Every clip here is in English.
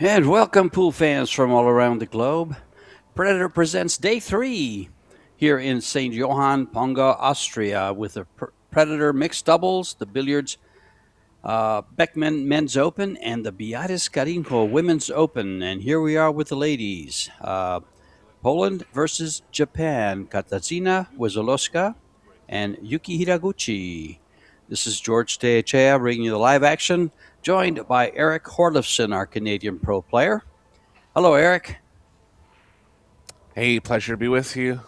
And welcome, pool fans from all around the globe. Predator presents day 3 here in St. Johann, Pongau, Austria, with the Predator mixed doubles, the Billiards Beckmann Men's Open, and the Bilhares Carrinho Women's Open. And here we are with the ladies. Poland versus Japan, Katarzyna WESOLOWSKA and Yuki Hiraguchi. This is George Teachea bringing you the live action, joined by Eric Horlifson, our Canadian pro player. Hello, Eric. Hey, pleasure to be with you.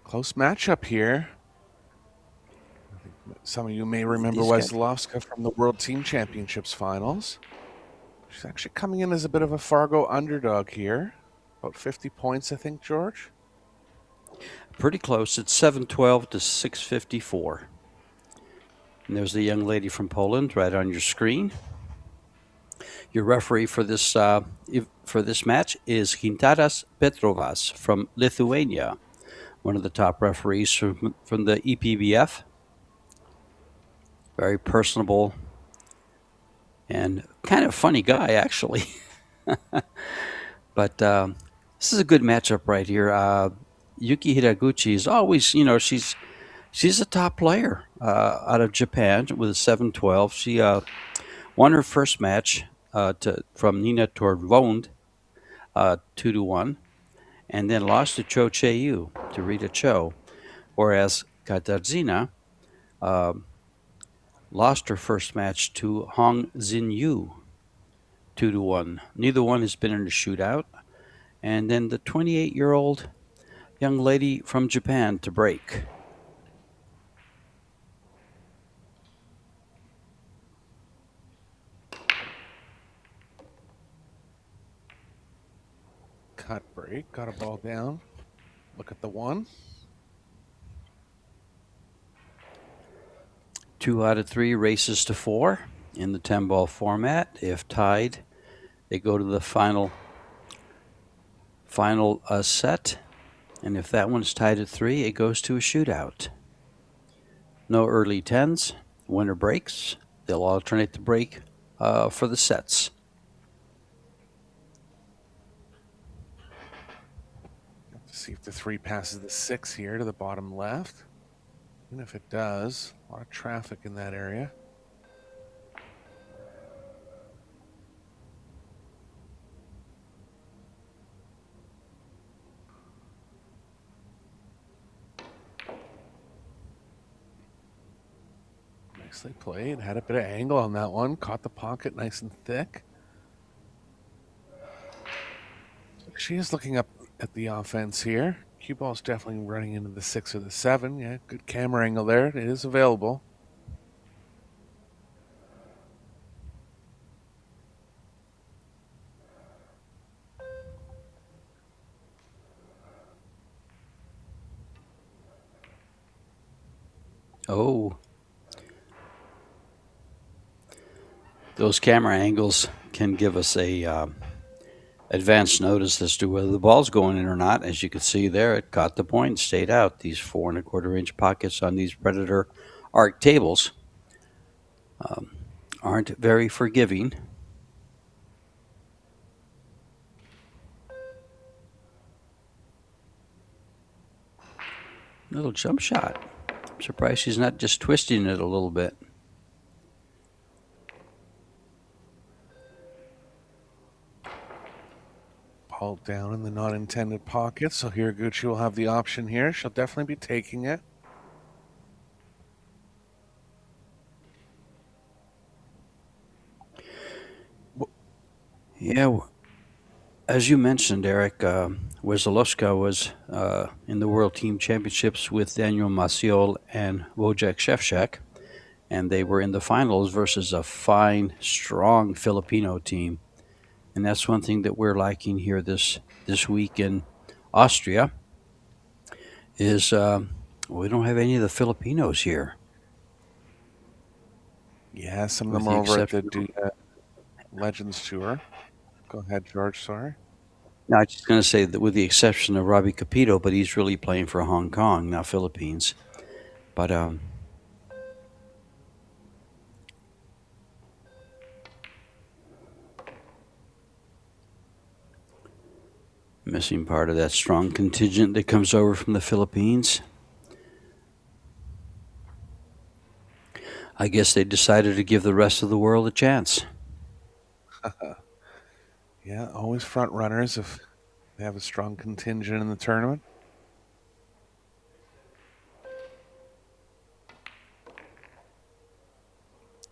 Close matchup here. Some of you may remember WESOLOWSKA from the World Team Championships finals. She's actually coming in as a bit of a Fargo underdog here. About 50 points, I think, George? Pretty close. It's 712 to 654. And there's the young lady from Poland right on your screen. Your referee for this match is Gintaras Petrovas from Lithuania, one of the top referees from the EPBF. Very personable and kind of funny guy, actually. But this is a good matchup right here. Yuki Hiraguchi is always, she's a top player out of Japan with a 712. She won her first match from Nina Torvond 2-1, and then lost to Cho Che-yu, to Rita Cho, whereas Katarzyna lost her first match to Hong Xin-yu 2-1. Neither one has been in a shootout. And then the 28-year-old young lady from Japan to break. Cut break, got a ball down. Look at the one. 2 out of 3 races to 4 in the 10-ball format. If tied, they go to the final set. And if that one's tied at 3, it goes to a shootout. No early 10s. Winner breaks. They'll alternate the break for the sets. See if the 3 passes the 6 here to the bottom left. And if it does, a lot of traffic in that area. Nicely played. Had a bit of angle on that one. Caught the pocket nice and thick. She is looking up at the offense here. Cue ball's definitely running into the 6 or the 7. Yeah, good camera angle there. It is available. Oh. Those camera angles can give us a advanced notice as to whether the ball's going in or not. As you can see there, it caught the point, stayed out. These 4 1/4 inch pockets on these Predator arc tables aren't very forgiving. Little jump shot. I'm surprised she's not just twisting it a little bit. Ball down in the not intended pocket, so Hiraguchi will have the option here. She'll definitely be taking it. Yeah, as you mentioned, Eric, WESOLOWSKA was in the World Team Championships with Daniel Maciol and Wojciech Szewczak, and they were in the finals versus a fine, strong Filipino team. And that's one thing that we're liking here this week in Austria is we don't have any of the Filipinos here. Yeah, some of them are over at the Legends Tour. Go ahead, George, sorry. No, I was just going to say that with the exception of Robbie Capito, but he's really playing for Hong Kong, not Philippines. But Missing part of that strong contingent that comes over from the Philippines. I guess they decided to give the rest of the world a chance. Yeah, always front runners if they have a strong contingent in the tournament.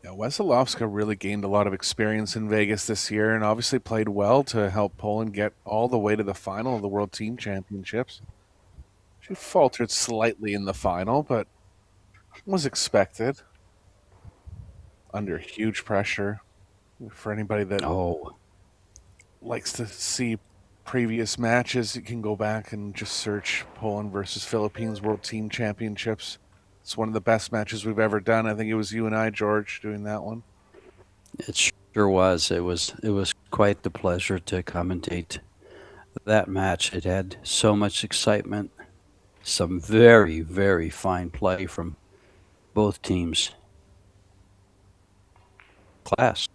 Yeah, WESOLOWSKA really gained a lot of experience in Vegas this year and obviously played well to help Poland get all the way to the final of the World Team Championships. She faltered slightly in the final, but was expected under huge pressure. For anybody that likes to see previous matches, you can go back and just search Poland versus Philippines World Team Championships. It's one of the best matches we've ever done. I think it was you and I, George, doing that one. It sure was. It was quite the pleasure to commentate that match. It had so much excitement. Some very, very fine play from both teams. Class.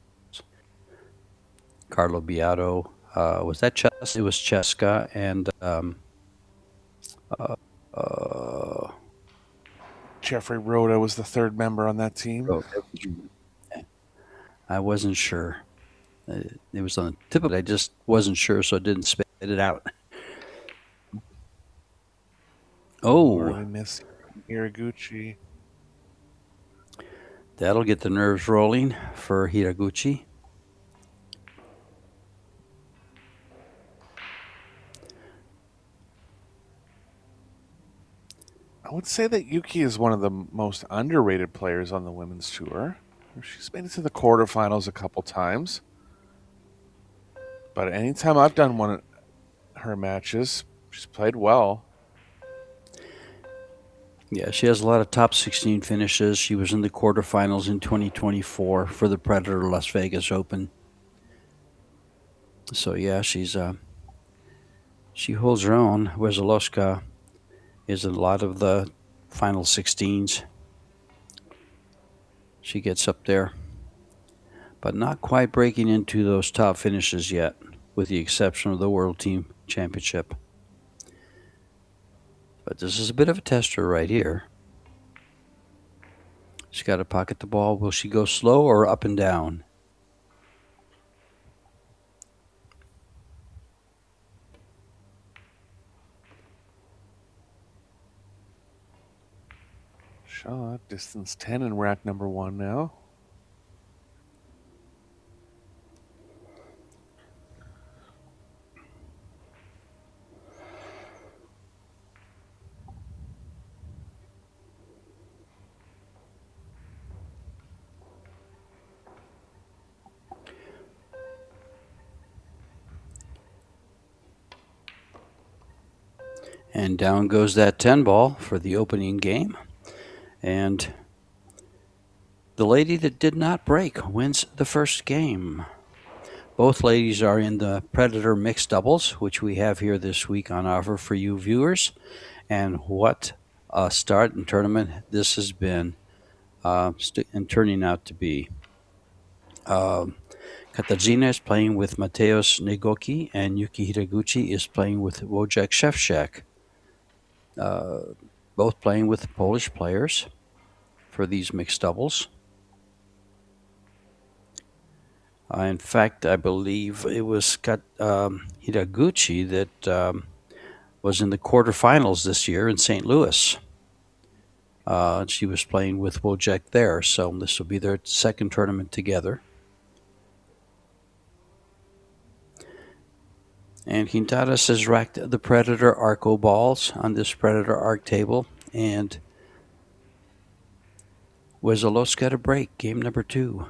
Carlo Beato, was that Chess? It was Cheska and Jeffrey Rhoda was the third member on that team. I wasn't sure. It was on the tip of it. I just wasn't sure, so I didn't spit it out. Really miss Hiraguchi. That'll get the nerves rolling for Hiraguchi. I would say that Yuki is one of the most underrated players on the women's tour. She's made it to the quarterfinals a couple times. But anytime I've done one of her matches, she's played well. Yeah, she has a lot of top 16 finishes. She was in the quarterfinals in 2024 for the Predator Las Vegas Open. So yeah, she holds her own. WESOLOWSKA is in a lot of the final 16s. She gets up there, but not quite breaking into those top finishes yet, with the exception of the World Team Championship. But this is a bit of a tester right here. She's got to pocket the ball. Will she go slow or up and down? Shot, distance 10 in rack number 1 now. And down goes that 10 ball for the opening game. And the lady that did not break wins the first game. Both ladies are in the Predator Mixed Doubles, which we have here this week on offer for you viewers. And what a start and tournament this has been and turning out to be. Katarzyna is playing with Mateusz Negoki, and Yuki Hiraguchi is playing with Wojciech Szewczak. Both playing with Polish players for these mixed doubles. In fact, I believe it was Hiraguchi that was in the quarterfinals this year in St. Louis. She was playing with Wojciech there, so this will be their second tournament together. And Quintadas has racked the Predator Arco balls on this Predator Arc table, and WESOLOWSKA to break game number 2.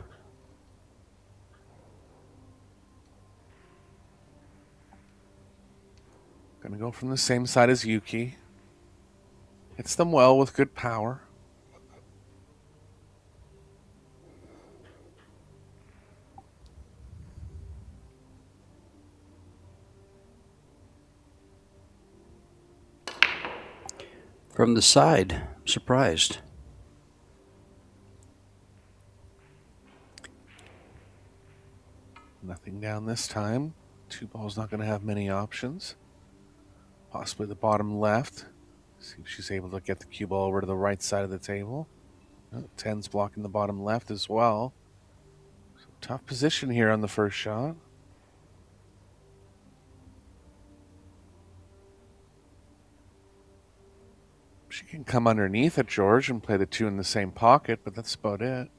Gonna go from the same side as Yuki. Hits them well with good power. From the side, I'm surprised. Nothing down this time. 2 balls not going to have many options. Possibly the bottom left. See if she's able to get the cue ball over to the right side of the table. 10's blocking the bottom left as well. So tough position here on the first shot. She can come underneath at George and play the 2 in the same pocket, but that's about it.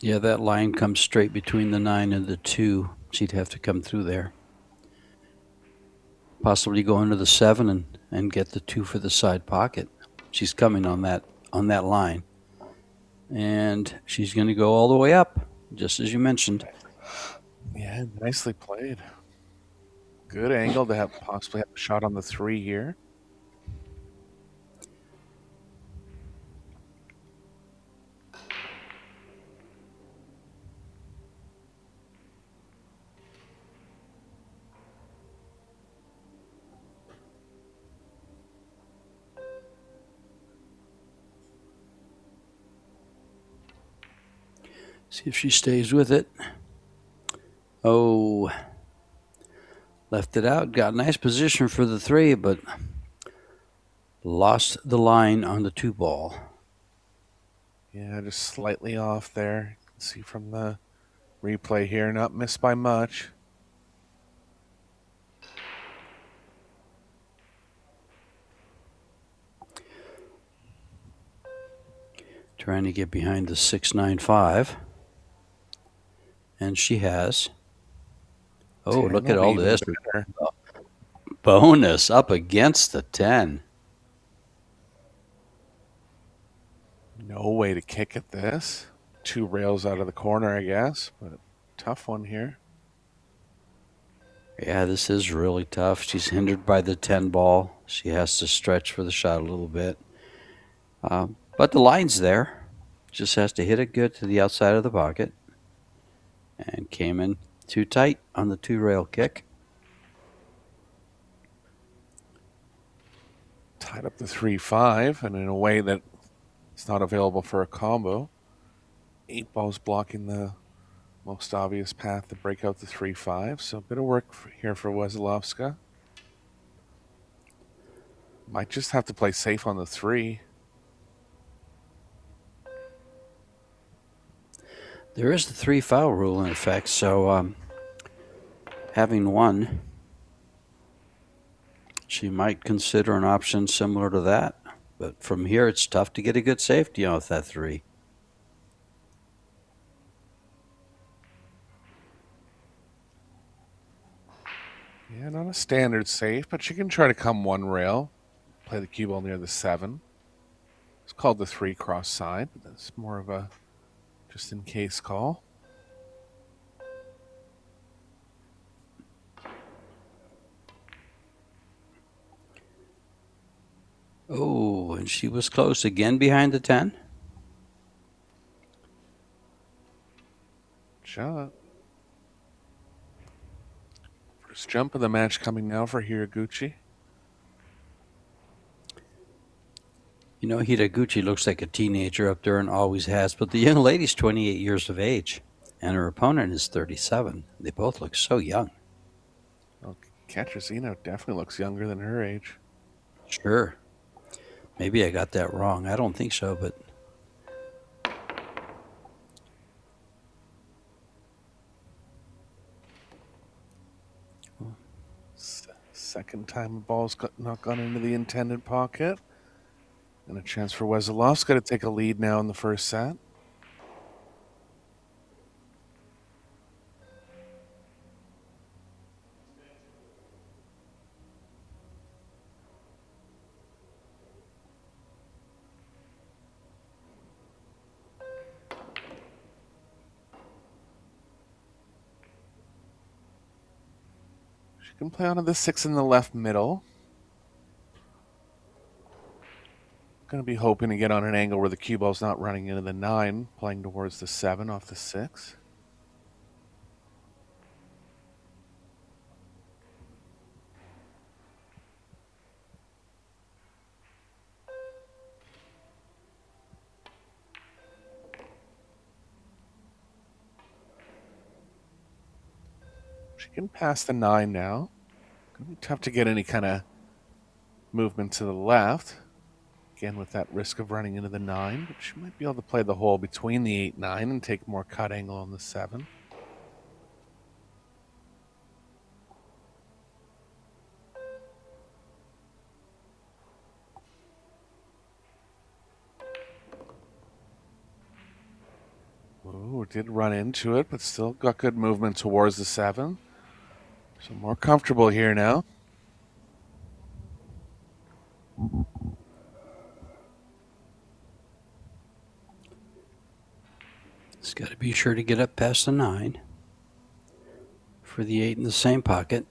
Yeah, that line comes straight between the 9 and the 2. She'd have to come through there. Possibly go into the 7 and get the 2 for the side pocket. She's coming on that line. And she's going to go all the way up, just as you mentioned. Yeah, nicely played. Good angle to have possibly have a shot on the 3 here. See if she stays with it. Oh, left it out. Got a nice position for the 3, but lost the line on the 2 ball. Yeah, just slightly off there. You can see from the replay here, not missed by much. Trying to get behind the 695. And she has. Oh, look at all this. Better. Bonus up against the 10. No way to kick at this. 2 rails out of the corner, I guess, but tough one here. Yeah, this is really tough. She's hindered by the 10 ball. She has to stretch for the shot a little bit. But the line's there. Just has to hit it good to the outside of the pocket. And came in too tight on the 2 rail kick. Tied up the 3-5, and in a way that it's not available for a combo. 8 balls blocking the most obvious path to break out the 3-5. So a bit of work here for WESOLOWSKA. Might just have to play safe on the 3. There is the 3 foul rule in effect, so having one, she might consider an option similar to that. But from here, it's tough to get a good safety on with that 3. Yeah, not a standard safe, but she can try to come 1 rail. Play the cue ball near the 7. It's called the 3 cross side, but that's more of a just-in-case call. Oh, and she was close again behind the 10. Shot. First jump of the match coming now for HIRAGUCHI. You know, Hiraguchi looks like a teenager up there and always has, but the young lady's 28 years of age, and her opponent is 37. They both look so young. Well, Katrina definitely looks younger than her age. Sure. Maybe I got that wrong. I don't think so, but... Second time the ball's not gone into the intended pocket. And a chance for WESOLOWSKA to take a lead now in the first set. She can play onto the 6 in the left middle. Going to be hoping to get on an angle where the cue ball's not running into the 9, playing towards the 7 off the 6. She Getting past the 9 now. Gonna be tough to get any kind of movement to the left. Again, with that risk of running into the 9, but she might be able to play the hole between the 8-9 and take more cut angle on the 7. Ooh, did run into it, but still got good movement towards the 7. So more comfortable here now. It's got to be sure to get up past the 9 for the 8 in the same pocket.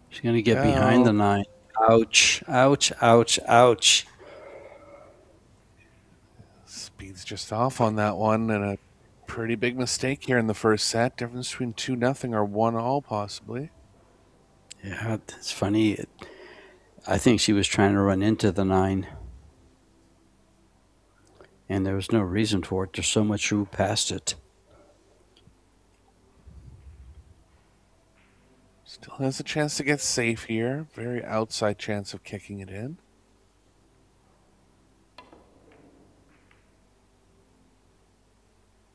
She's going to get behind the 9. Ouch, ouch, ouch, ouch. Speed's just off on that one, and a pretty big mistake here in the first set. Difference between 2-0 or 1-all possibly. Yeah, it's funny. I think she was trying to run into the 9. And there was no reason for it. There's so much room past it. Still has a chance to get safe here. Very outside chance of kicking it in.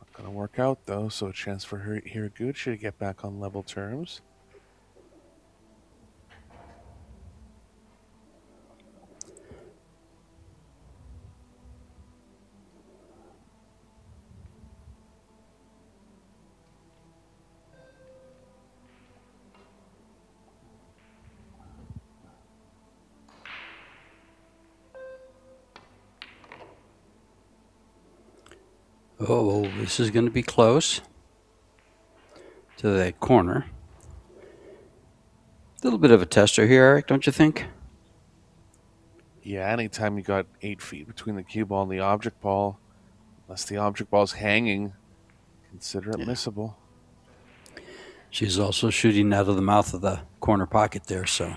Not going to work out, though, so a chance for Hiraguchi to get back on level terms. Oh, this is going to be close to that corner. A little bit of a tester here, Eric, don't you think? Yeah, anytime you got 8 feet between the cue ball and the object ball, unless the object ball's hanging, consider it missable. She's also shooting out of the mouth of the corner pocket there, so.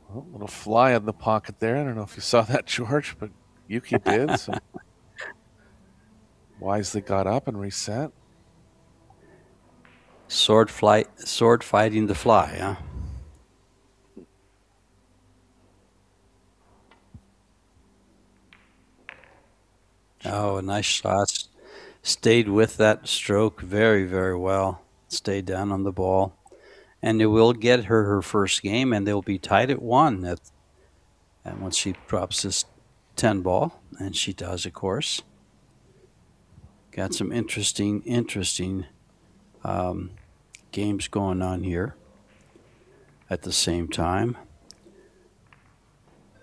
Well, little fly in the pocket there. I don't know if you saw that, George, but Yuki did. So wisely got up and reset. Sword fighting the fly, huh? Oh, a nice shot. Stayed with that stroke very, very well. Stayed down on the ball. And it will get her first game, and they'll be tied at 1 and once she drops this 10 ball, and she does, of course. Got some interesting games going on here at the same time.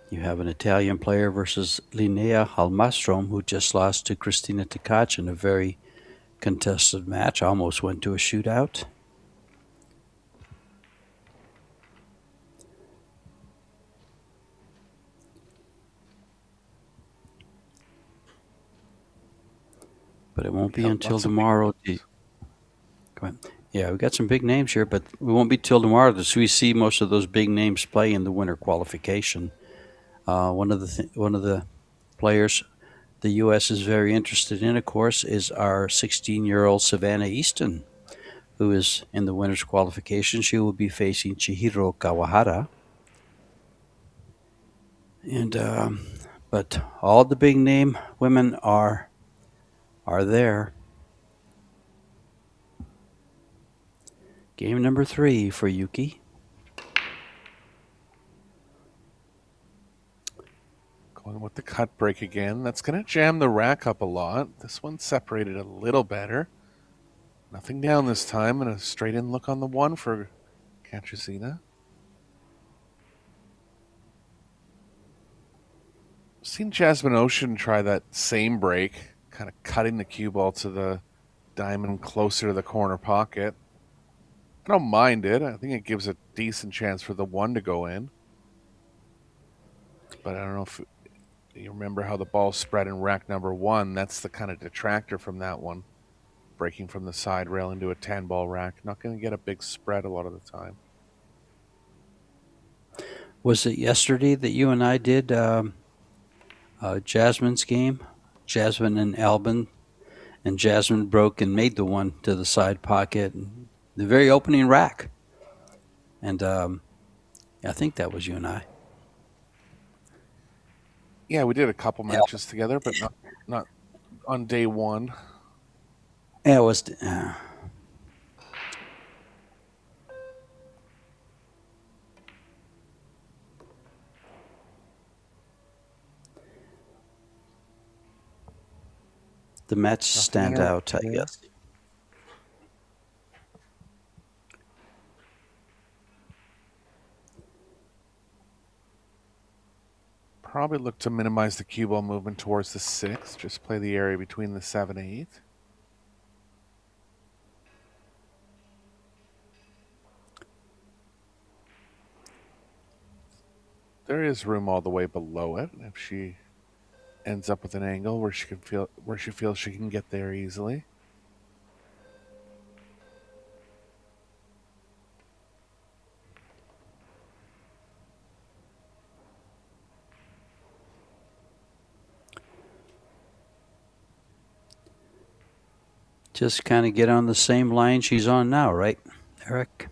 You have an Italian player versus Linnea Halmastrom, who just lost to Christina Tkac in a very contested match. Almost went to a shootout. But it won't be until tomorrow. Go ahead. Yeah, we've got some big names here, but it won't be till tomorrow that we see most of those big names play in the winter qualification. One of the players the U.S. is very interested in, of course, is our 16-year-old Savannah Easton, who is in the winter's qualification. She will be facing Chihiro Kawahara. And but all the big name women are there. Game number 3 for Yuki. Going with the cut break again. That's going to jam the rack up a lot. This one separated a little better. Nothing down this time, and a straight in look on the 1 for Katrina. I've seen Jasmine Ocean try that same break, kind of cutting the cue ball to the diamond closer to the corner pocket. I don't mind it. I think it gives a decent chance for the 1 to go in. But I don't know if you remember how the ball spread in rack number 1. That's the kind of detractor from that one. breaking from the side rail into a 10-ball rack. Not going to get a big spread a lot of the time. Was it yesterday that you and I did Jasmine's game? Jasmine and Albin, and Jasmine broke and made the one to the side pocket, the very opening rack. And I think that was you and I. Yeah, we did a couple matches together, but not on day one. Yeah, it was. The match stand out, I guess. Probably look to minimize the cue ball movement towards the 6. Just play the area between the 7 and 8. There is room all the way below it if she ends up with an angle where she feels she can get there easily. Just kind of get on the same line she's on now, right, Eric?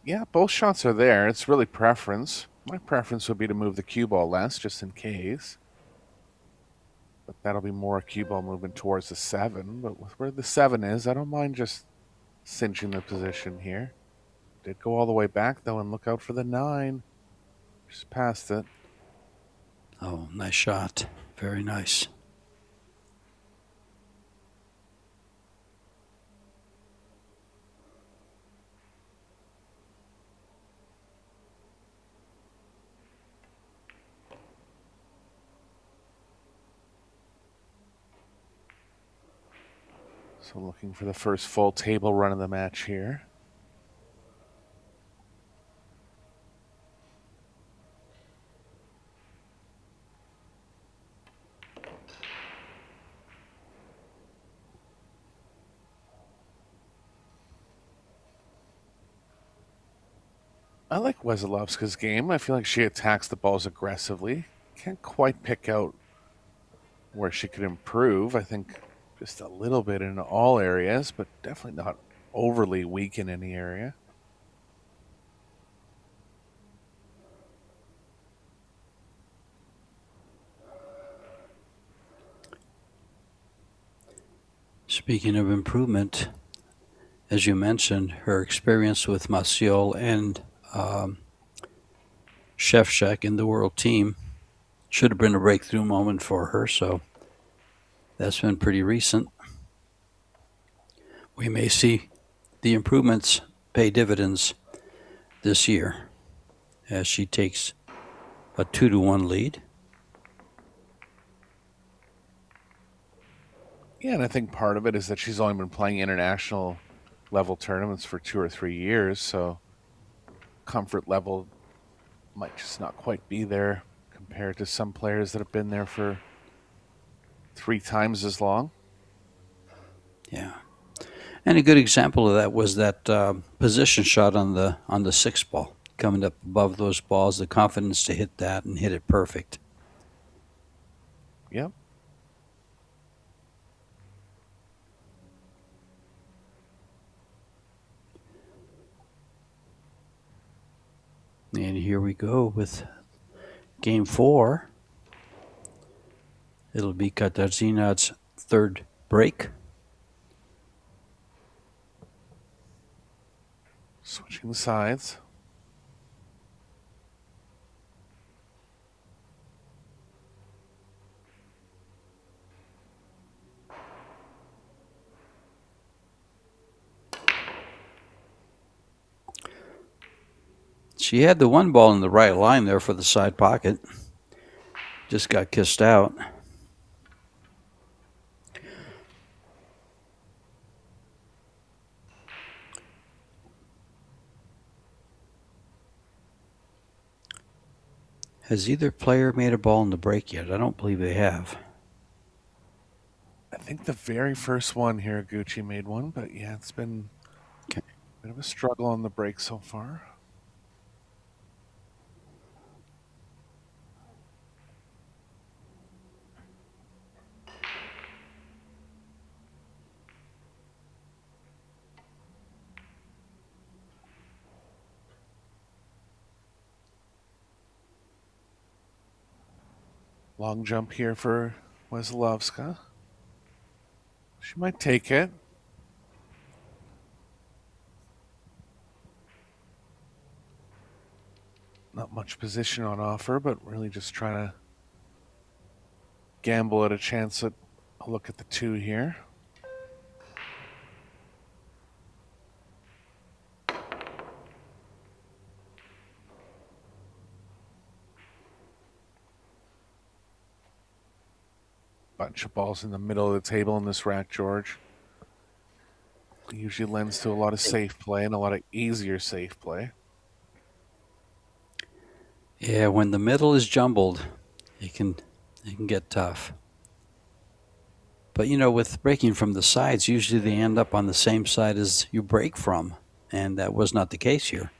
Yeah, both shots are there. It's really preference. My preference would be to move the cue ball less, just in case. But that'll be more cue ball movement towards the 7. But with where the 7 is, I don't mind just cinching the position here. Did go all the way back, though, and look out for the 9. Just past it. Oh, nice shot. Very nice. So looking for the first full table run of the match here. I like WESOLOWSKA's game. I feel like she attacks the balls aggressively. Can't quite pick out where she could improve. I think just a little bit in all areas, but definitely not overly weak in any area. Speaking of improvement, as you mentioned, her experience with Maciol and Shevchuk in the world team should have been a breakthrough moment for her, so that's been pretty recent. We may see the improvements pay dividends this year as she takes a 2-1 lead. Yeah, and I think part of it is that she's only been playing international level tournaments for 2 or 3 years, so comfort level might just not quite be there compared to some players that have been there for 3 times as long. Yeah, and a good example of that was that position shot on the 6 ball, coming up above those balls, the confidence to hit that and hit it perfect. Yep. And here we go with game 4. It'll be Katarzyn's third break. Switching sides. She had the 1 ball in the right line there for the side pocket. Just got kissed out. Has either player made a ball in the break yet? I don't believe they have. think the very first one Hiraguchi made one, but yeah, it's been Okay. a bit of a struggle on the break so far. Long jump here for WESOLOWSKA. She might take it. Not much position on offer, but really just trying to gamble at a chance at a look at the 2 here. Bunch of balls in the middle of the table in this rack, George. It usually lends to a lot of safe play and a lot of easier safe play. Yeah, when the middle is jumbled, it can get tough. But you know, with breaking from the sides, usually they end up on the same side as you break from, and that was not the case here.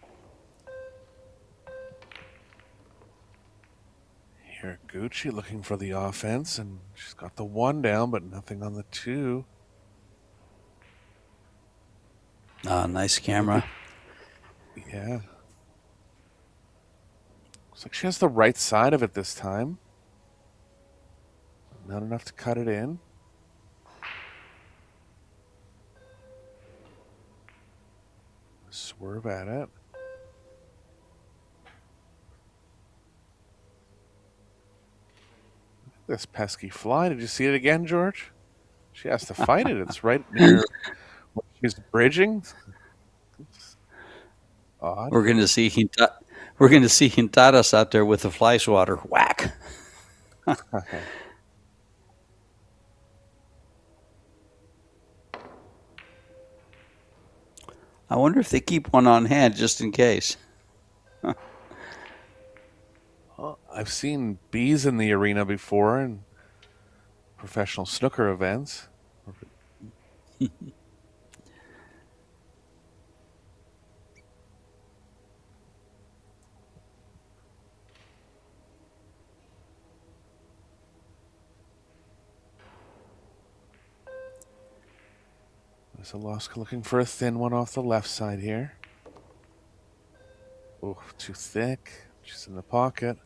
Hiraguchi looking for the offense, and she's got the 1 down, but nothing on the 2. Nice camera. Yeah. Looks like she has the right side of it this time. Not enough to cut it in. Swerve at it. This pesky fly. Did you see it again, George? She has to fight it. It's right near where she's bridging. It's odd. We're going to see Hintadas out there with the fly swatter. Whack. I wonder if they keep one on hand just in case. Well, I've seen bees in the arena before in professional snooker events. WESOLOWSKA looking for a thin one off the left side here. Oh, too thick. She's in the pocket.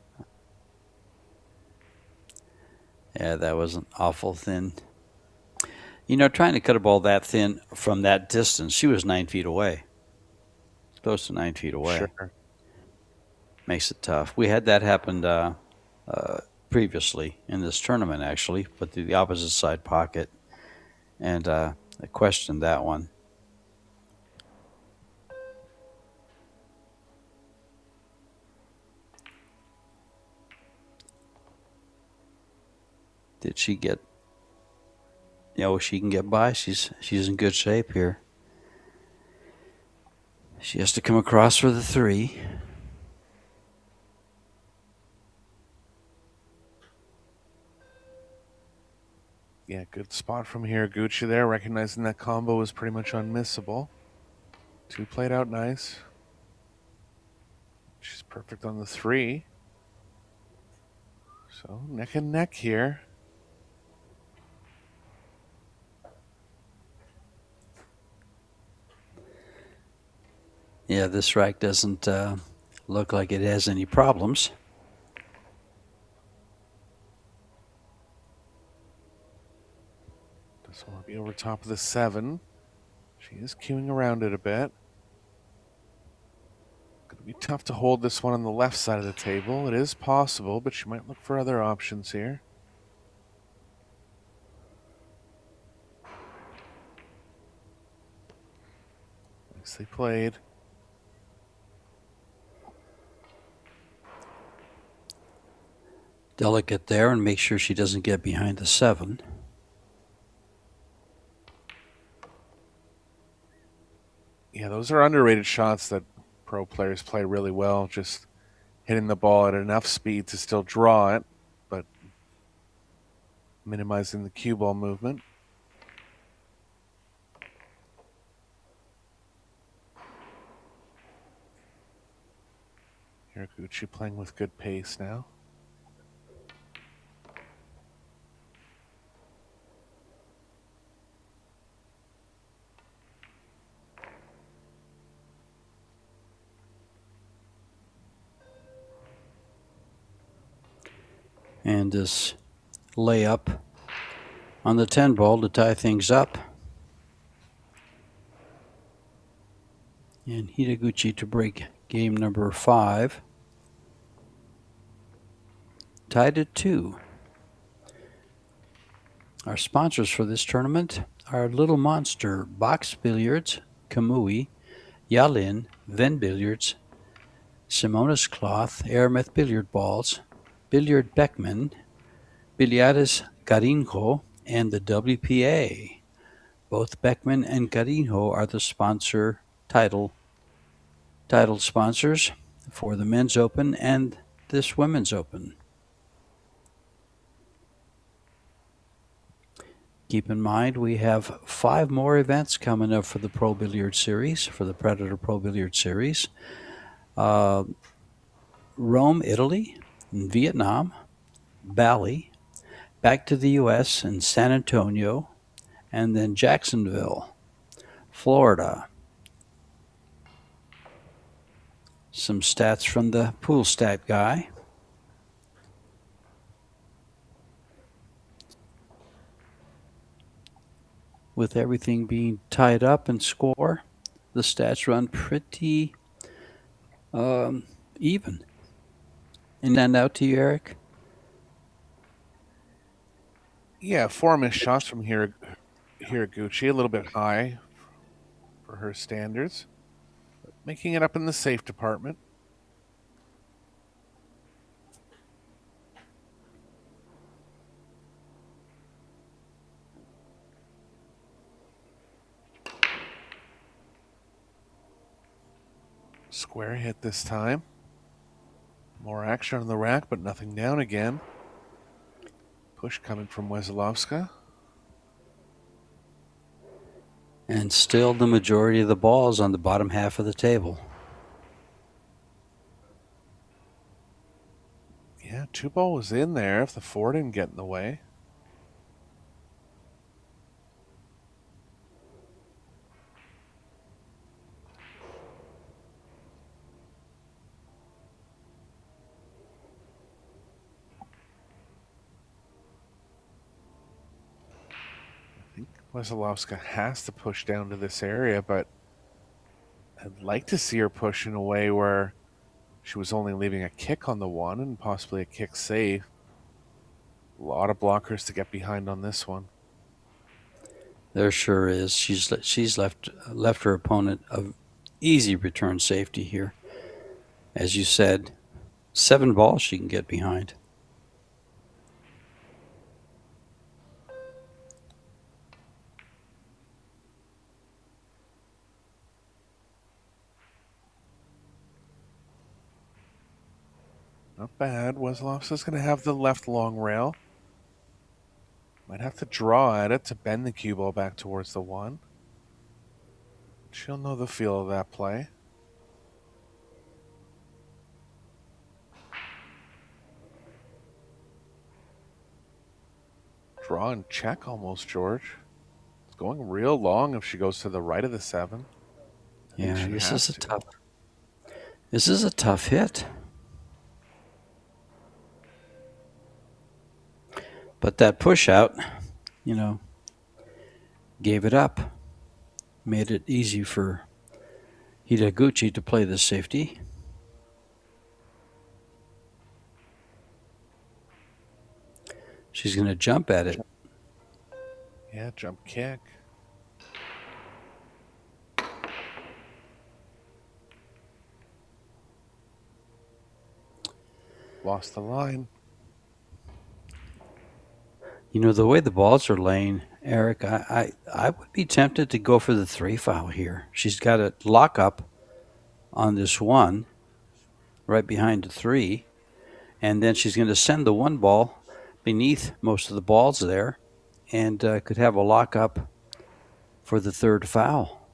Yeah, that was an awful thin. You know, trying to cut a ball that thin from that distance, she was 9 feet away. Close to 9 feet away. Sure. Makes it tough. We had that happen previously in this tournament, actually, but the opposite side pocket. And I questioned that one. Did she get? She can get by. She's in good shape here. She has to come across for the 3. Yeah, good spot from Hiraguchi there, recognizing that combo was pretty much unmissable. 2 played out nice. She's perfect on the 3. So neck and neck here. Yeah, this rack doesn't look like it has any problems. Doesn't want to be over top of the 7. She is queuing around it a bit. Going to be tough to hold this one on the left side of the table. It is possible, but she might look for other options here. Nicely played. Delicate there, and make sure she doesn't get behind the 7. Yeah, those are underrated shots that pro players play really well. Just hitting the ball at enough speed to still draw it, but minimizing the cue ball movement. Hiraguchi playing with good pace now. And this layup on the 10 ball to tie things up. And Hiraguchi to break game number 5. Tied at 2. Our sponsors for this tournament are Little Monster, Box Billiards, Kamui, Yalin, Venbilliards, Simonis Cloth, Aramith Billiard Balls, Billard Beckmann, Bilhares, Carrinho, and the WPA. Both Beckmann and Carrinho are the title sponsors for the Men's Open and this Women's Open. Keep in mind, we have 5 more events coming up for the Pro Billiard Series, for the Predator Pro Billiard Series. Rome, Italy, Vietnam, Bali, back to the U.S. in San Antonio, and then Jacksonville, Florida. Some stats from the pool stat guy. With everything being tied up and score, the stats run pretty even. And stand out to you, Eric? Yeah, 4 missed shots from Hiraguchi, a little bit high for her standards. But making it up in the safe department. Square hit this time. More action on the rack, but nothing down again. Push coming from WESOLOWSKA. And still the majority of the balls on the bottom half of the table. Yeah, 2 ball was in there if the 4 didn't get in the way. WESOLOWSKA has to push down to this area, but I'd like to see her push in a way where she was only leaving a kick on the 1 and possibly a kick safe. A lot of blockers to get behind on this one. There sure is. She's left her opponent an easy return safety here. As you said, 7 balls she can get behind. Not bad. WESOLOWSKA's going to have the left long rail. Might have to draw at it to bend the cue ball back towards the 1. She'll know the feel of that play. Draw and check almost, George. It's going real long if she goes to the right of the 7. Yeah, this is a tough hit. But that push out, gave it up. Made it easy for Hiraguchi to play the safety. She's going to jump at it. Yeah, jump kick. Lost the line. The way the balls are laying, Eric, I would be tempted to go for the 3 foul here. She's got a lock up on this 1 right behind the 3, and then she's going to send the 1 ball beneath most of the balls there and could have a lock up for the 3rd foul.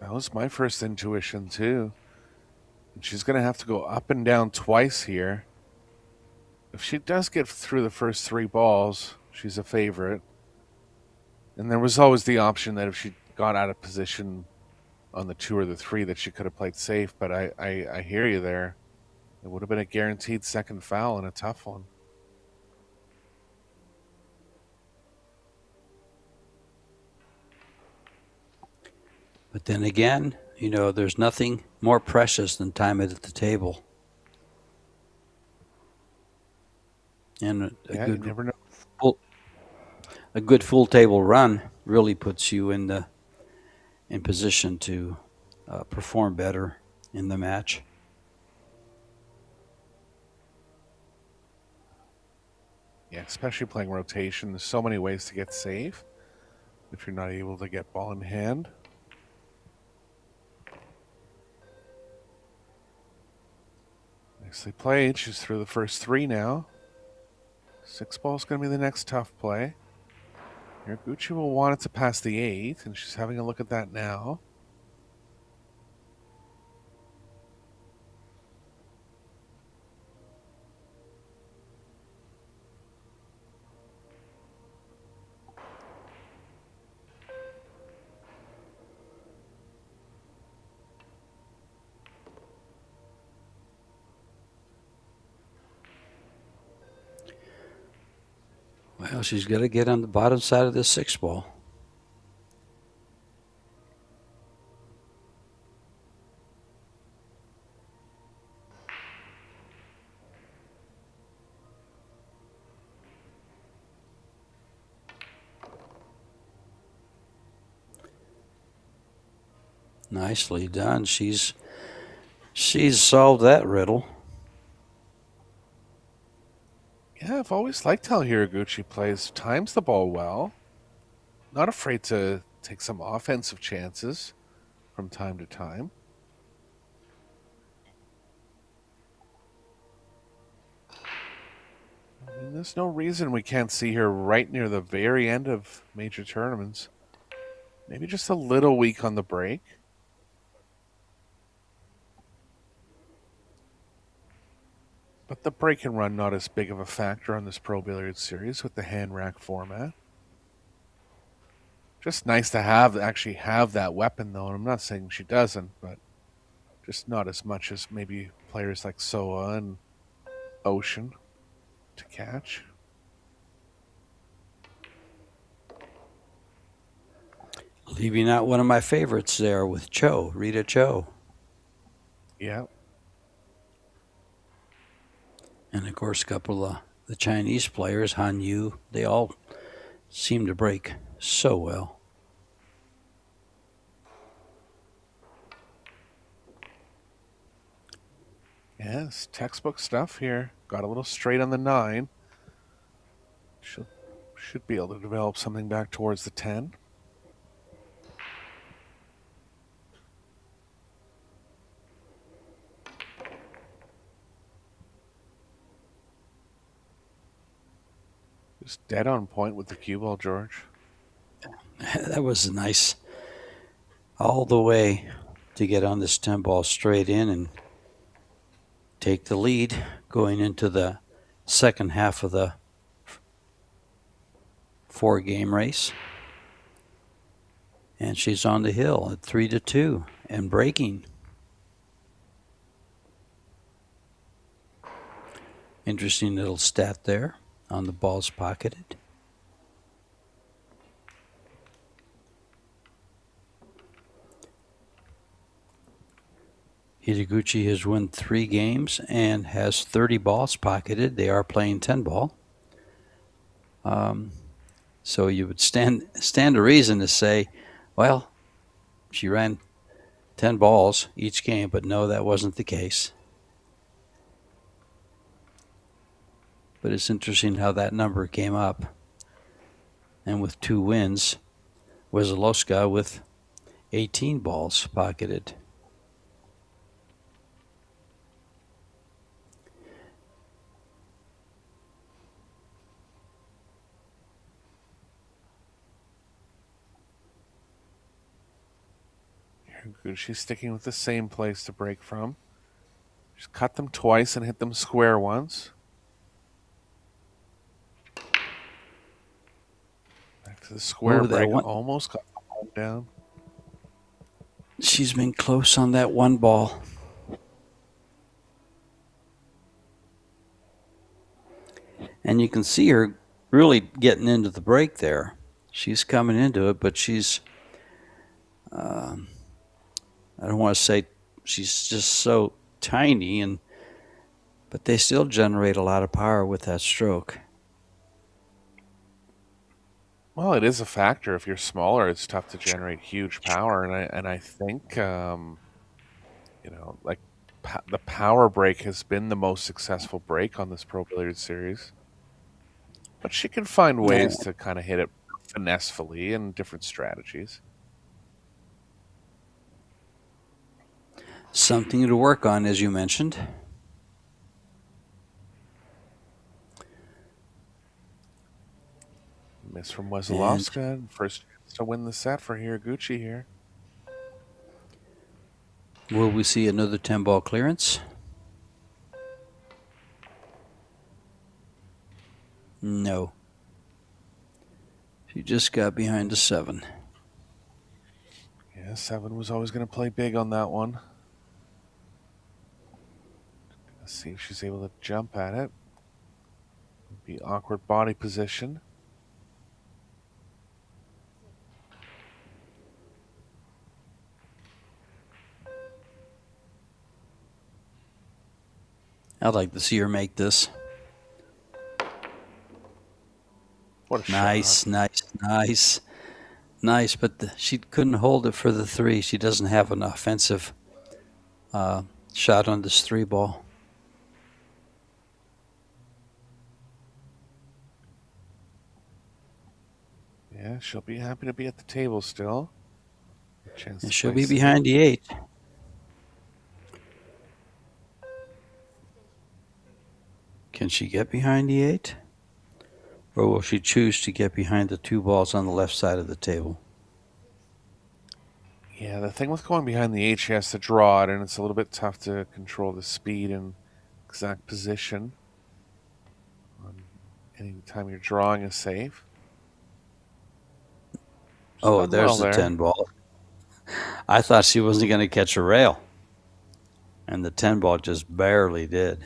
That was my first intuition too. And she's going to have to go up and down twice here. If she does get through the first 3 balls, she's a favorite. And there was always the option that if she got out of position on the 2 or the 3 that she could have played safe, but I hear you there. It would have been a guaranteed second foul and a tough one. But then again, you know, there's nothing more precious than time at the table. And you never know. A good full table run really puts you in position to perform better in the match. Yeah, especially playing rotation. There's so many ways to get safe if you're not able to get ball in hand. Nicely played. She's through the first 3 now. 6 ball's going to be the next tough play. Hiraguchi will want it to pass the 8, and she's having a look at that now. Well, she's got to get on the bottom side of this 6 ball. Nicely done. She's solved that riddle. Yeah, I've always liked how Hiraguchi plays. Times the ball well. Not afraid to take some offensive chances from time to time. I mean, there's no reason we can't see her right near the very end of major tournaments. Maybe just a little weak on the break. But the break and run not as big of a factor on this Pro Billiards series with the hand rack format. Just nice to actually have that weapon though, and I'm not saying she doesn't, but just not as much as maybe players like Soa and Ocean to catch. Leaving out one of my favorites there with Cho, Rita Cho. Yeah. And of course, a couple of the Chinese players, Han Yu, they all seem to break so well. Yes, textbook stuff here. Got a little straight on the 9. Should be able to develop something back towards the 10. Just dead on point with the cue ball, George. That was nice. All the way to get on this 10 ball straight in and take the lead going into the second half of the 4-game race. And she's on the hill at 3-2 and breaking. Interesting little stat there on the balls pocketed. Hiraguchi has won 3 games and has 30 balls pocketed. They are playing 10 ball. So you would stand a reason to say, well, she ran 10 balls each game, but no, that wasn't the case. But it's interesting how that number came up. And with 2 wins, WESOLOWSKA with 18 balls pocketed. She's sticking with the same place to break from. Just cut them twice and hit them square once. Back to the square That break. one. Almost got the ball down. She's been close on that one ball. And you can see her really getting into the break there. She's coming into it, but she's, I don't want to say she's just so tiny, but they still generate a lot of power with that stroke. Well, it is a factor. If you're smaller, it's tough to generate huge power, and I think like the power break has been the most successful break on this Pro Billiards series. But she can find ways to kind of hit it finessefully and different strategies. Something to work on, as you mentioned. Miss from WESOLOWSKA. First chance to win the set for Hiraguchi here. Will we see another 10-ball clearance? No. She just got behind a 7. Yeah, 7 was always going to play big on that one. Let's see if she's able to jump at it. Be awkward body position. I'd like to see her make this. What a nice, shot. Nice, but she couldn't hold it for the 3. She doesn't have an offensive shot on this 3 ball. Yeah, she'll be happy to be at the table still. And she'll be behind the 8. Can she get behind the 8? Or will she choose to get behind the 2 balls on the left side of the table? Yeah, the thing with going behind the 8, she has to draw it, and it's a little bit tough to control the speed and exact position. Any time you're drawing is safe. Oh, there's the 10 ball. I thought she wasn't going to catch a rail. And the 10 ball just barely did.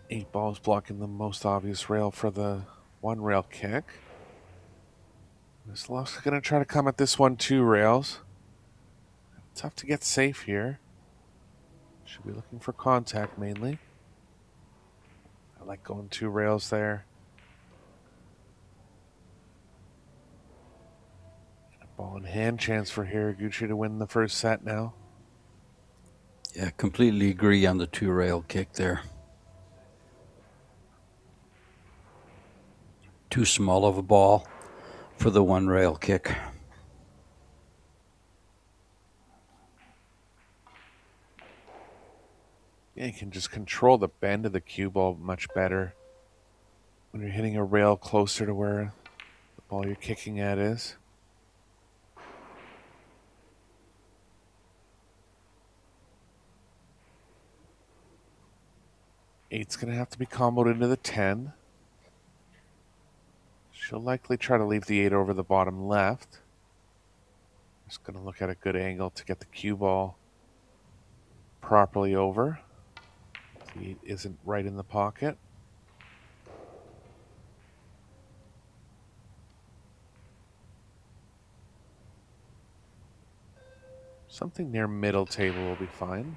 Eight balls blocking the most obvious rail for the 1 rail kick. WESOLOWSKA going to try to come at this one 2 rails. Tough to get safe here. Should be looking for contact mainly. I like going 2 rails there. And a ball in hand chance for Hiraguchi to win the first set now. Yeah, completely agree on the 2 rail kick there. Too small of a ball for the 1 rail kick. Yeah, you can just control the bend of the cue ball much better when you're hitting a rail closer to where the ball you're kicking at is. Eight's going to have to be comboed into the 10. She'll likely try to leave the 8 over the bottom left. Just going to look at a good angle to get the cue ball properly over. The 8 isn't right in the pocket. Something near middle table will be fine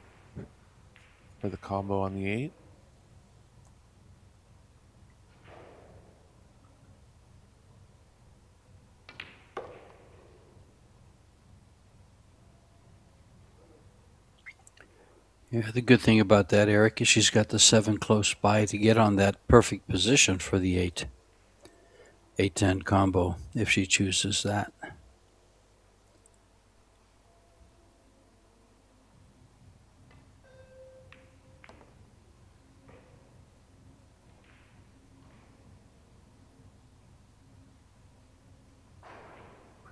for the combo on the 8. Yeah, the good thing about that, Eric, is she's got the 7 close by to get on that perfect position for the 8-10 combo if she chooses that.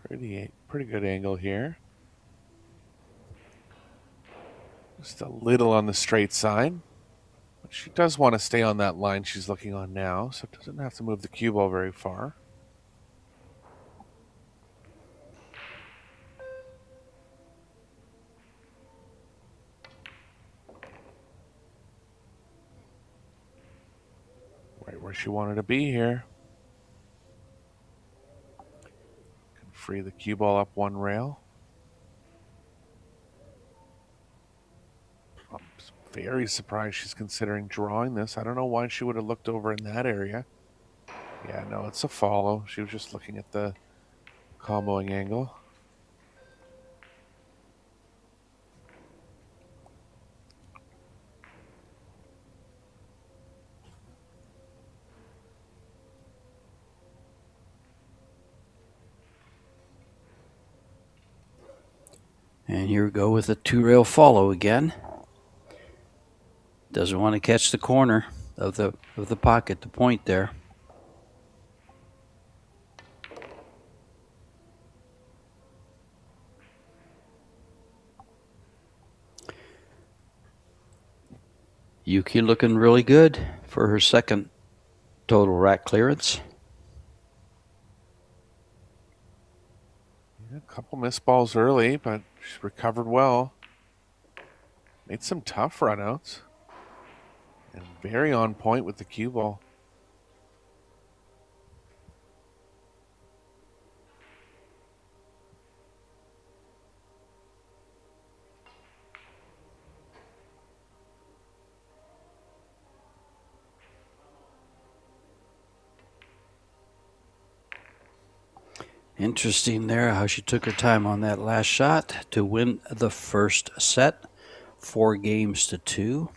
Pretty good angle here. Just a little on the straight side. But she does want to stay on that line she's looking on now, so it doesn't have to move the cue ball very far. Right where she wanted to be here. Can free the cue ball up one rail. I'm very surprised she's considering drawing this. I don't know why she would have looked over in that area. Yeah, no, it's a follow. She was just looking at the comboing angle. And here we go with a 2-rail follow again. Doesn't want to catch the corner of the pocket, the point there. Yuki looking really good for her second total rack clearance. Yeah, a couple missed balls early, but she's recovered well. Made some tough runouts. And very on point with the cue ball. Interesting there how she took her time on that last shot to win the first set, 4-2.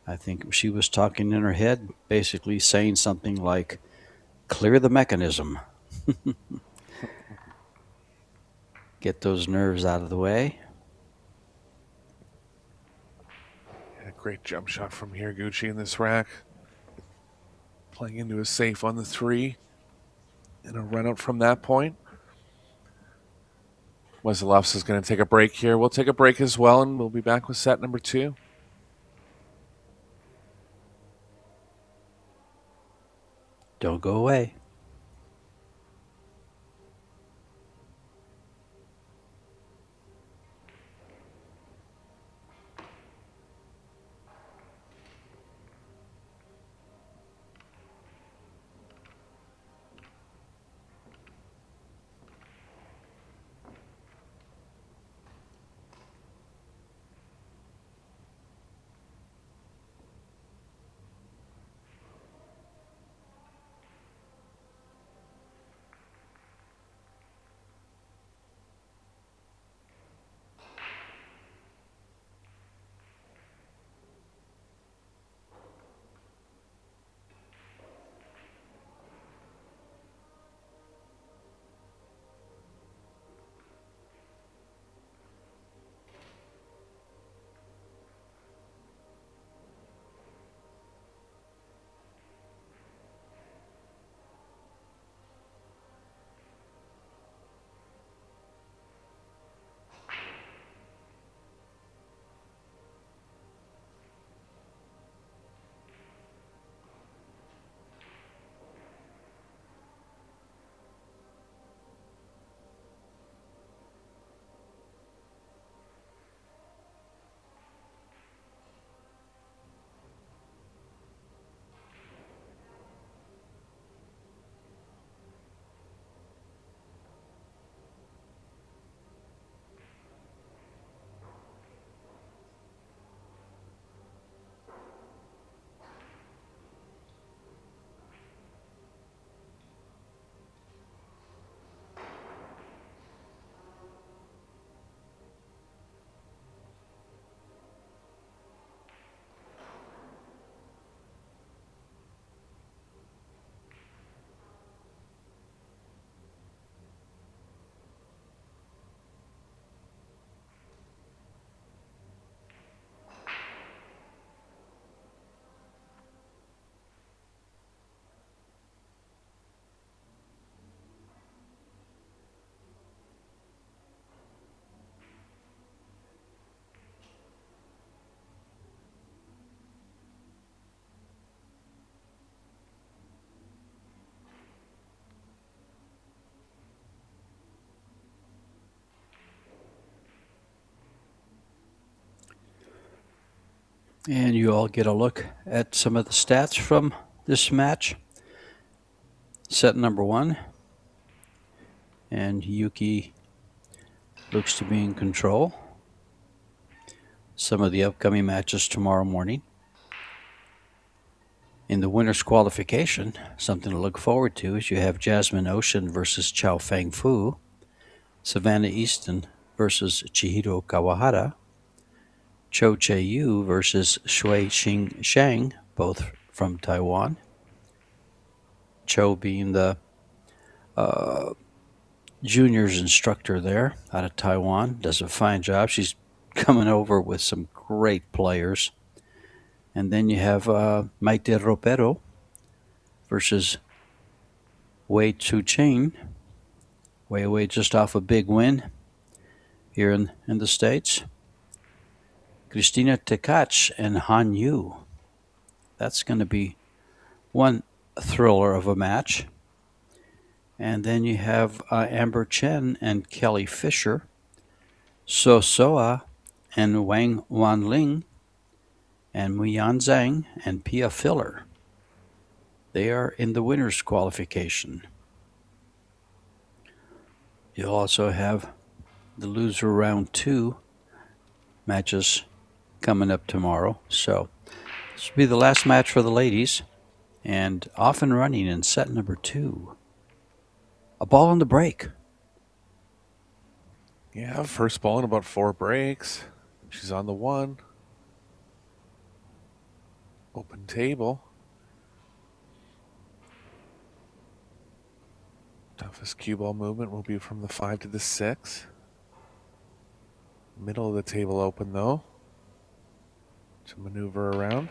I think she was talking in her head, basically saying something like, clear the mechanism. Get those nerves out of the way. Yeah, great jump shot from Hiraguchi in this rack. Playing into a safe on the 3. And a run out from that point. WESOLOWSKA is going to take a break here. We'll take a break as well, and we'll be back with set number 2. Don't go away. And you all get a look at some of the stats from this match. Set number 1. And Yuki looks to be in control. Some of the upcoming matches tomorrow morning. In the winner's qualification, something to look forward to is you have Jasmine Ocean versus Chao Fang Fu, Savannah Easton versus Chihiro Kawahara, Cho Che-yu versus Shui Xing Shang, both from Taiwan. Cho being the juniors instructor there out of Taiwan, does a fine job. She's coming over with some great players. And then you have Maite Ropero versus Wei Tzu-Ching. Wei just off a big win here in the States. Christina Tekach and Han Yu. That's going to be one thriller of a match. And then you have Amber Chen and Kelly Fisher, So Soa and Wang Wanling, and Muyan Zhang and Pia Filler. They are in the winner's qualification. You'll also have the loser round 2 matches coming up tomorrow. So this will be the last match for the ladies, and off and running in set number 2. A ball on the break. Yeah, first ball in about 4 breaks. She's on the 1. Open table. Toughest cue ball movement will be from the 5 to the 6. Middle of the table open, though, to maneuver around.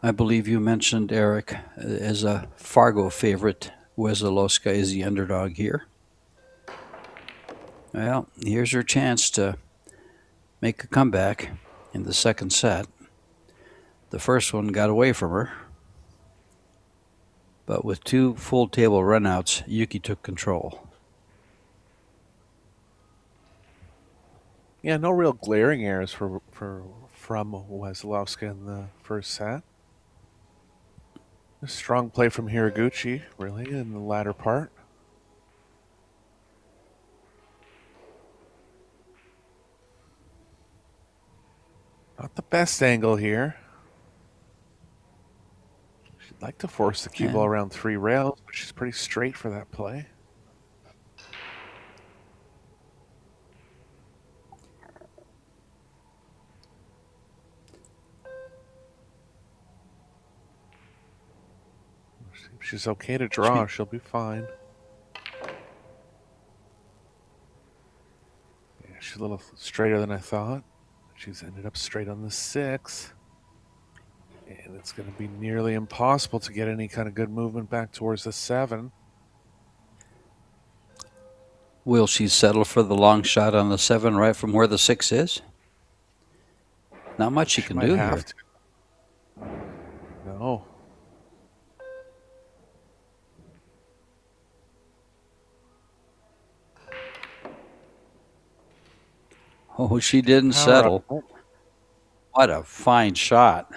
I believe you mentioned, Eric, as a Fargo favorite, WESOLOWSKA is the underdog here. Well, here's her chance to make a comeback in the second set. The first one got away from her, but with 2 full table runouts, Yuki took control. Yeah, no real glaring errors from WESOLOWSKA in the first set. A strong play from Hiraguchi, really, in the latter part. Not the best angle here. She'd like to force the cue ball around 3 rails, but she's pretty straight for that play. If she's okay to draw, she'll be fine. Yeah, she's a little straighter than I thought. She's ended up straight on the 6. And it's going to be nearly impossible to get any kind of good movement back towards the 7. Will she settle for the long shot on the 7 right from where the 6 is? Not much she can do here. No. Oh, she didn't settle. What a fine shot.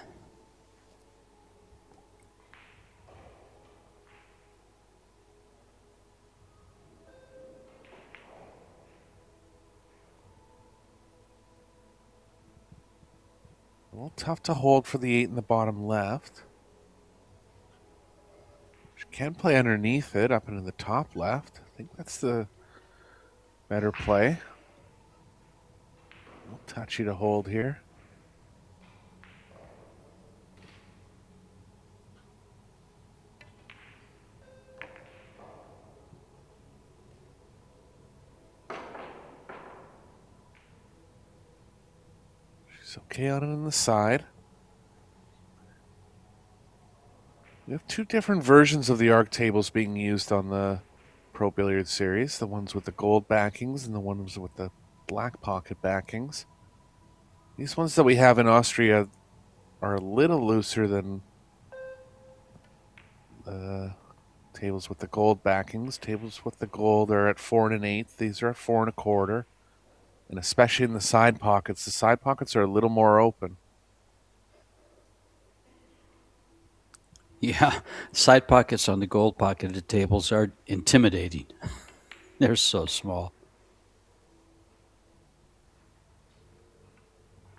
A little tough to hold for the 8 in the bottom left. She can play underneath it, up into the top left. I think that's the better play. A little touchy to hold here. She's okay on it on the side. We have 2 different versions of the arc tables being used on the Pro Billiard Series, the ones with the gold backings and the ones with the black pocket backings. These ones that we have in Austria are a little looser than the tables with the gold backings. Tables with the gold are at 4 1/8. These are at 4 1/4. And especially in the side pockets are a little more open. Yeah, side pockets on the gold pocketed tables are intimidating. They're so small.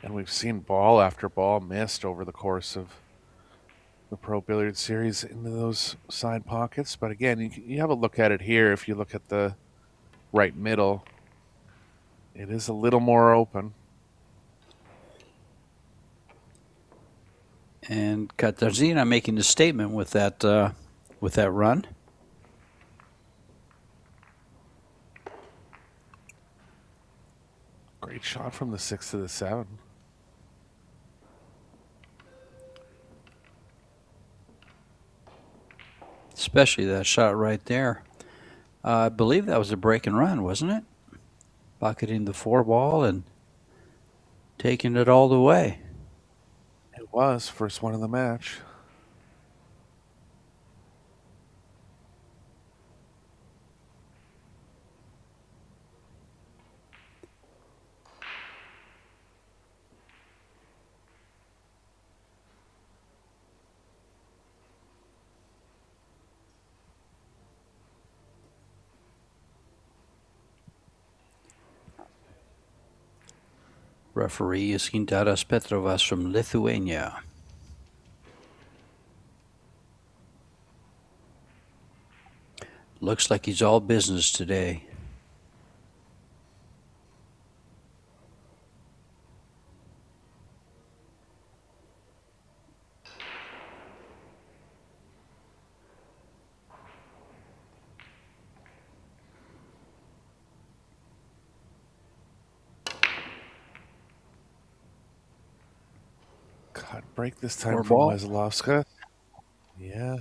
And we've seen ball after ball missed over the course of the Pro Billiard Series into those side pockets. But again, you have a look at it here. If you look at the right middle, it is a little more open. And Katarzyna making a statement with that run. Great shot from the 6 to the 7. Especially that shot right there. I believe that was a break and run, wasn't it? Pocketing the 4 ball and taking it all the way. It was first one of the match. Referee is Gintaras Petrovas from Lithuania. Looks like he's all business today. Cut break this time 4 from ball. WESOLOWSKA. Yeah.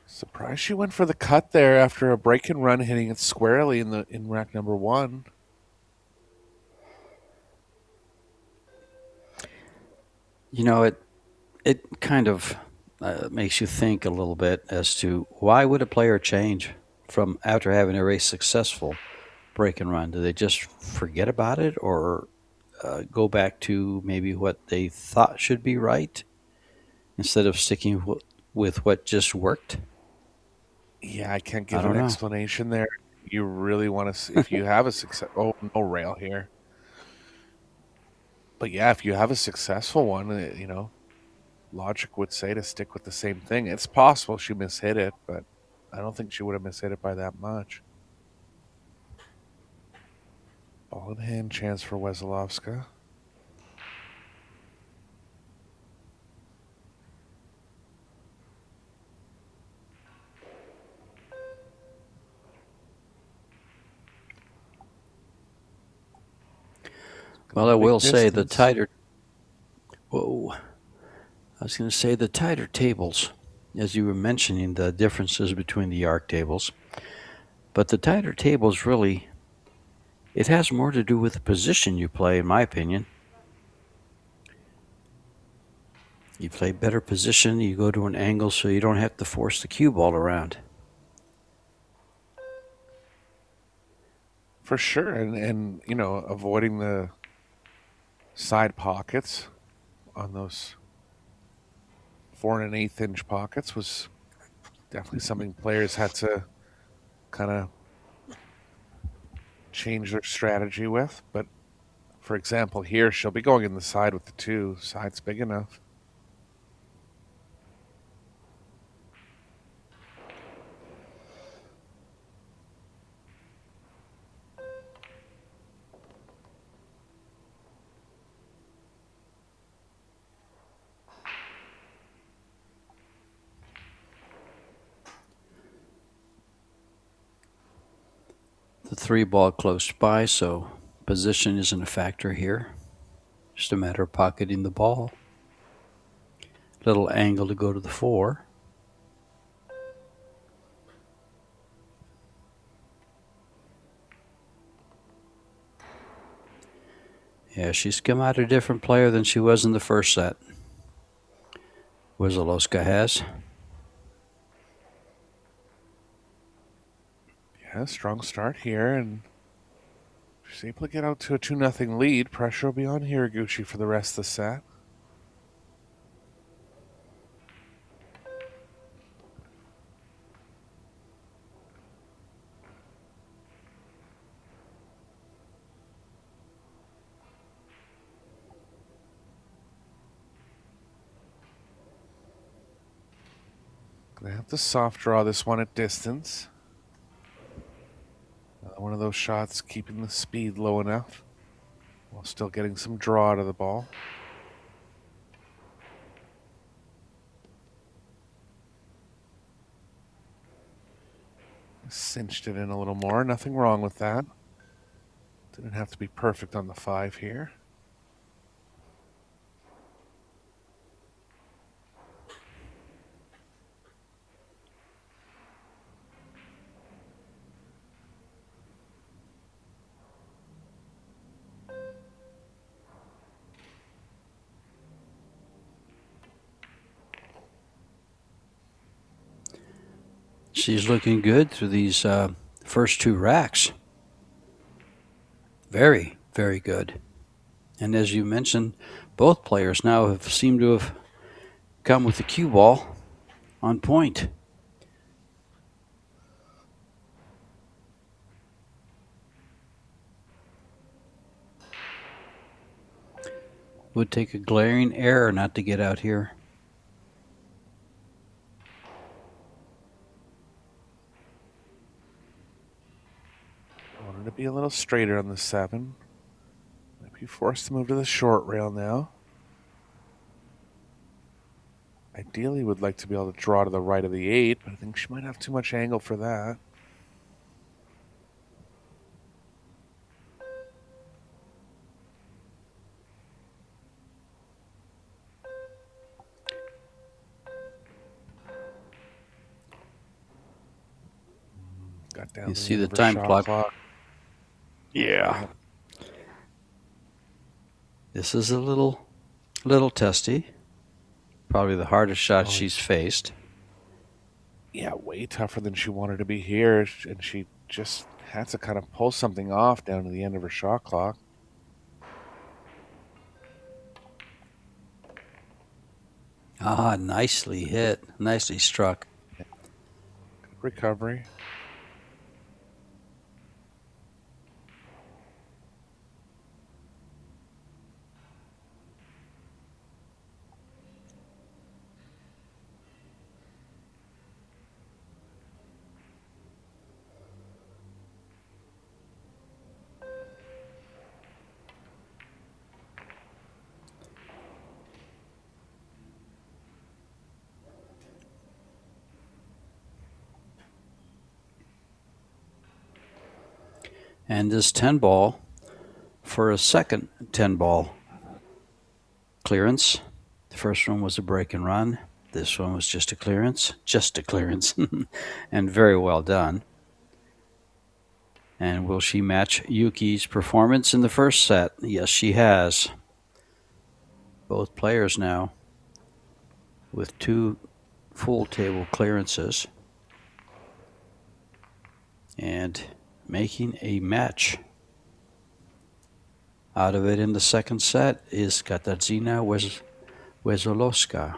Surprised she went for the cut there after a break and run, hitting it squarely in rack number 1. You know, it kind of makes you think a little bit as to why would a player change from after having a very successful break and run? Do they just forget about it, or go back to maybe what they thought should be right instead of sticking with what just worked? Yeah, I can't I give don't an know. explanation there. You really want to see if you have a success. Oh, no rail here. But yeah, if you have a successful one, logic would say to stick with the same thing. It's possible she mishit it, but I don't think she would have mishit it by that much. Ball in hand, chance for WESOLOWSKA. Well, I Big will say the distance. tighter. Whoa. I was going to say the tighter tables, as you were mentioning the differences between the arc tables. But the tighter tables really, it has more to do with the position you play, in my opinion. You play better position, you go to an angle so you don't have to force the cue ball around. For sure, and avoiding the side pockets on those 4 1/8 inch pockets was definitely something players had to kind of change their strategy with. But for example, here she'll be going in the side with the 2. Side's big enough. The 3 ball close by, so position isn't a factor here. Just a matter of pocketing the ball. Little angle to go to the 4. Yeah, she's come out a different player than she was in the first set. WESOLOWSKA has. Yeah, strong start here, and she's able to get out to a 2-0 lead. Pressure will be on Hiraguchi for the rest of the set. Gonna have to soft draw this one at distance. One of those shots keeping the speed low enough while still getting some draw out of the ball. Cinched it in a little more. Nothing wrong with that. Didn't have to be perfect on the 5 here. She's looking good through these first 2 racks. Very, very good. And as you mentioned, both players now have seemed to have come with the cue ball on point. Would take a glaring error not to get out here. Wanted to be a little straighter on the 7. Might be forced to move to the short rail now. Ideally would like to be able to draw to the right of the 8, but I think she might have too much angle for that. Got down. You see the time clock. Yeah. This is a little testy. Probably the hardest shot she's faced. Yeah, way tougher than she wanted to be here, and she just had to kind of pull something off down to the end of her shot clock. Ah, nicely hit. Nicely struck. Good recovery. And this 10 ball for a second 10 ball clearance. The first one was a break and run. This one was just a clearance. And very well done. And will she match Yuki's performance in the first set? Yes, she has. Both players now with 2 full table clearances. And making a match out of it in the second set is Katarzyna WESOLOWSKA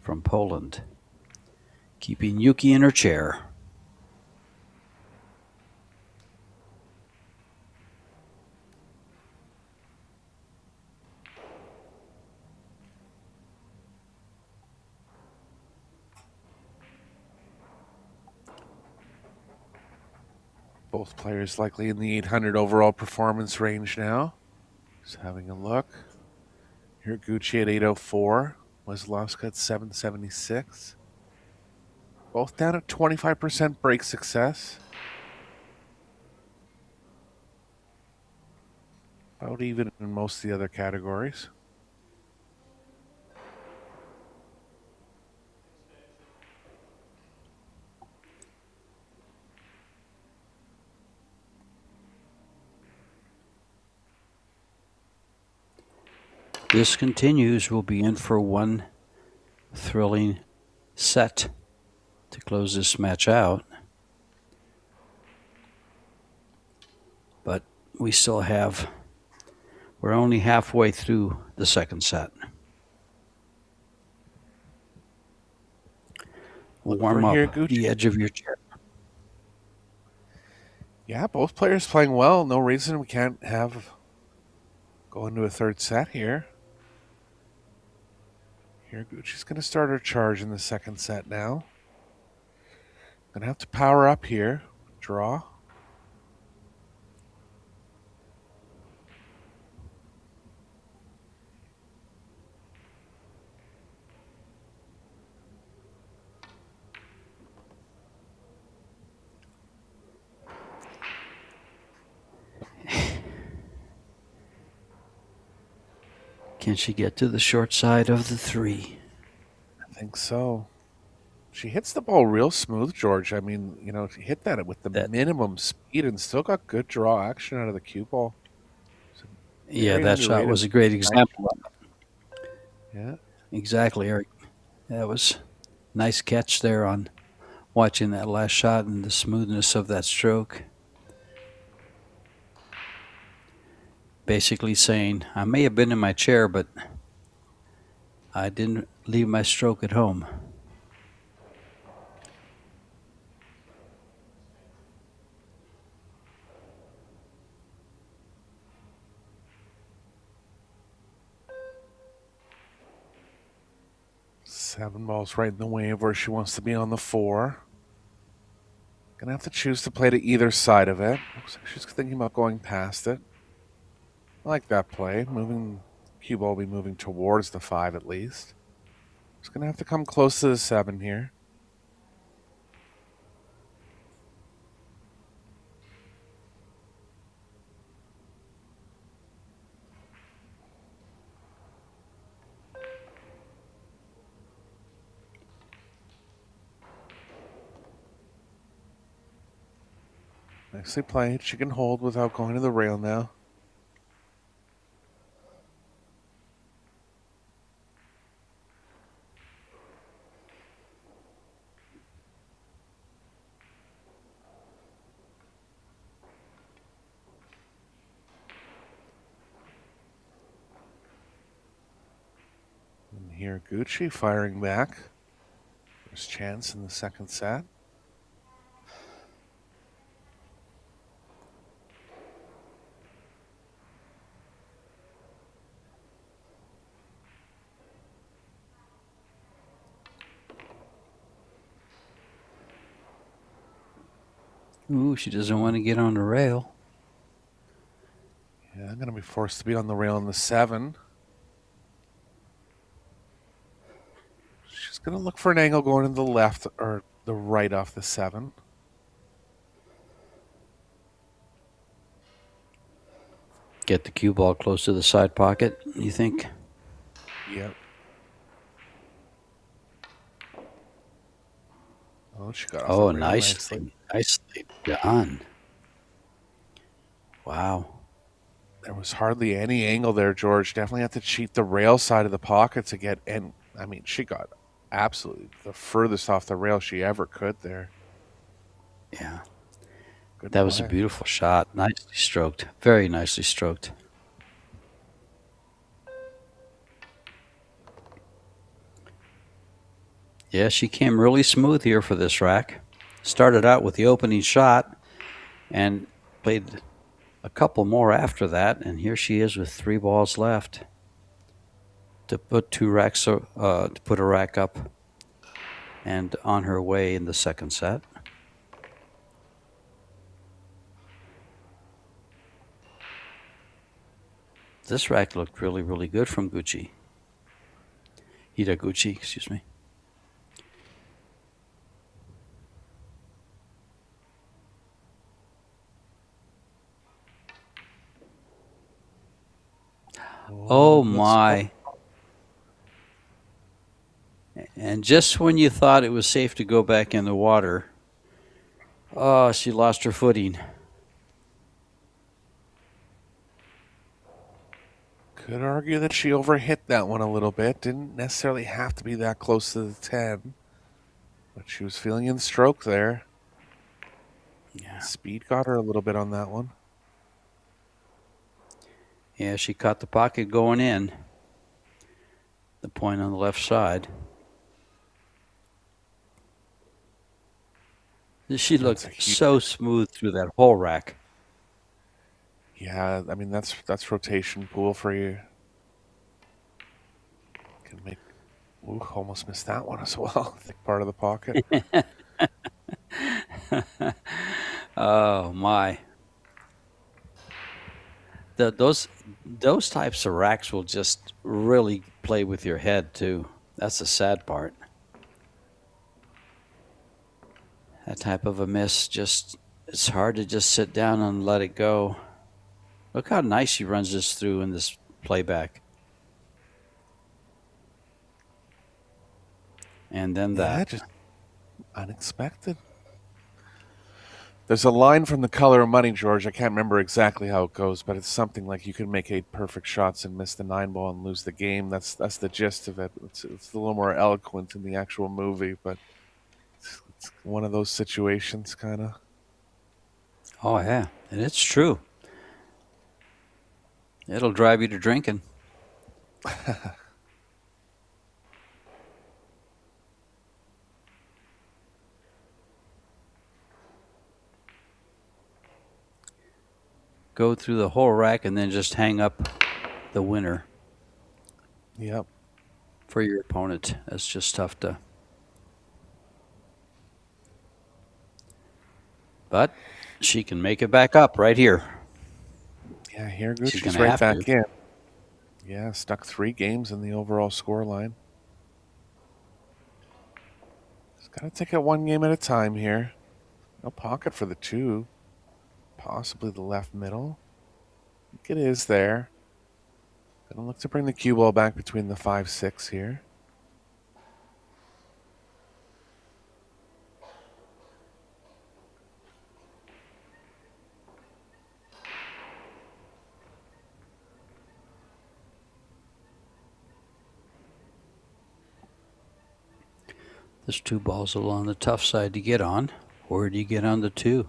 from Poland, keeping Yuki in her chair. Both players likely in the 800 overall performance range now. Just having a look. Hiraguchi at 804. WESOLOWSKA at 776. Both down at 25% break success. About even in most of the other categories. this continues, we'll be in for one thrilling set to close this match out. But we still have, we're only halfway through the second set. Warm up Hiraguchi. the edge of your chair. Yeah, both players playing well. No reason we can't have go into a third set here. Hiraguchi's going to start her charge in the second set now. Going to have to power up here. Draw. Can she get to the short side of the 3? I think so. She hits the ball real smooth, George. I mean, you know, she hit that with the minimum speed and still got good draw action out of the cue ball. Yeah, that shot was a great example of it. Yeah. Exactly, Eric. That was a nice catch there on watching that last shot and the smoothness of that stroke. Basically saying, I may have been in my chair, but I didn't leave my stroke at home. Seven balls right in the way of where she wants to be on the 4. Gonna have to choose to play to either side of it. Looks like she's thinking about going past it. I like that play. Moving, cue ball will be moving towards the 5 at least. Just gonna have to come close to the 7 here. Nicely played. She can hold without going to the rail now. And Hiraguchi firing back. There's chance in the second set. Ooh, she doesn't want to get on the rail. Yeah, I'm going to be forced to be on the rail in the 7. She's going to look for an angle going to the left or the right off the 7. Get the cue ball close to the side pocket, you think? Yep. Oh, she got off the rail nicely done. Wow. There was hardly any angle there, George. Definitely have to cheat the rail side of the pocket to get in. I mean, she got absolutely the furthest off the rail she ever could there. Yeah. Good That was a play. beautiful shot. Nicely stroked. Very nicely stroked. Yeah, she came really smooth here for this rack. Started out with the opening shot and played a couple more after that, and here she is with 3 balls left to put 2 racks, to put a rack up and on her way in the second set. This rack looked really, really good from Hiraguchi, excuse me. Oh my. And just when you thought it was safe to go back in the water, oh, she lost her footing. Could argue that she overhit that one a little bit. Didn't necessarily have to be that close to the 10. But she was feeling in stroke there. Yeah. Speed got her a little bit on that one. Yeah, she caught the pocket going in. The point on the left side. She looked so smooth through that whole rack. Yeah, I mean that's rotation pool for you. Can make. Ooh, almost missed that one as well. Thick part of the pocket. Oh my! Those types of racks will just really play with your head too. That's the sad part. That type of a miss, just it's hard to just sit down and let it go. Look how nice she runs this through in this playback. And then that. Yeah, just unexpected. There's a line from The Color of Money, George. I can't remember exactly how it goes, but it's something like you can make 8 perfect shots and miss the 9 ball and lose the game. That's the gist of it. It's a little more eloquent in the actual movie, but it's one of those situations, kind of. Oh yeah, and it's true. It'll drive you to drinking. Go through the whole rack and then just hang up the winner. Yep. For your opponent. That's just tough to. But she can make it back up right here. Yeah, HIRAGUCHI's right back in. Yeah, stuck 3 games in the overall score line. Just got to take it 1 game at a time here. No pocket for the 2. Possibly the left middle. I think it is there. Gonna look to bring the cue ball back between the 5-6 here. This 2 ball's a little on the tough side to get on. Where do you get on the 2?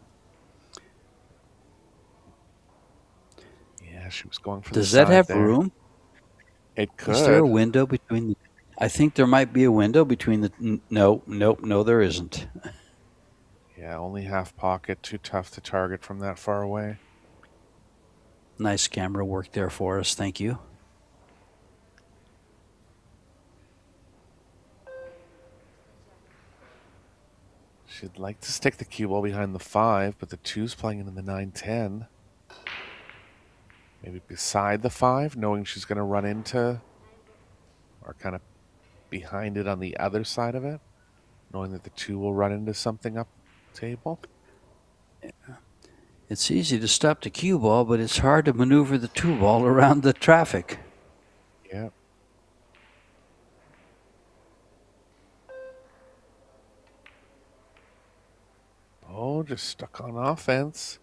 Yeah, she was going for Does the that side have there. room? It could. Is there a window between the... I think there might be a window between the... No, there isn't. Yeah, only half pocket. Too tough to target from that far away. Nice camera work there for us. Thank you. She'd like to stick the cue ball behind the 5, but the 2's playing into the 9-10. Maybe beside the 5, knowing she's going to run into, or kind of behind it on the other side of it, knowing that the 2 will run into something up table. Yeah. It's easy to stop the cue ball, but it's hard to maneuver the 2 ball around the traffic. Yeah. Oh, just stuck on offense.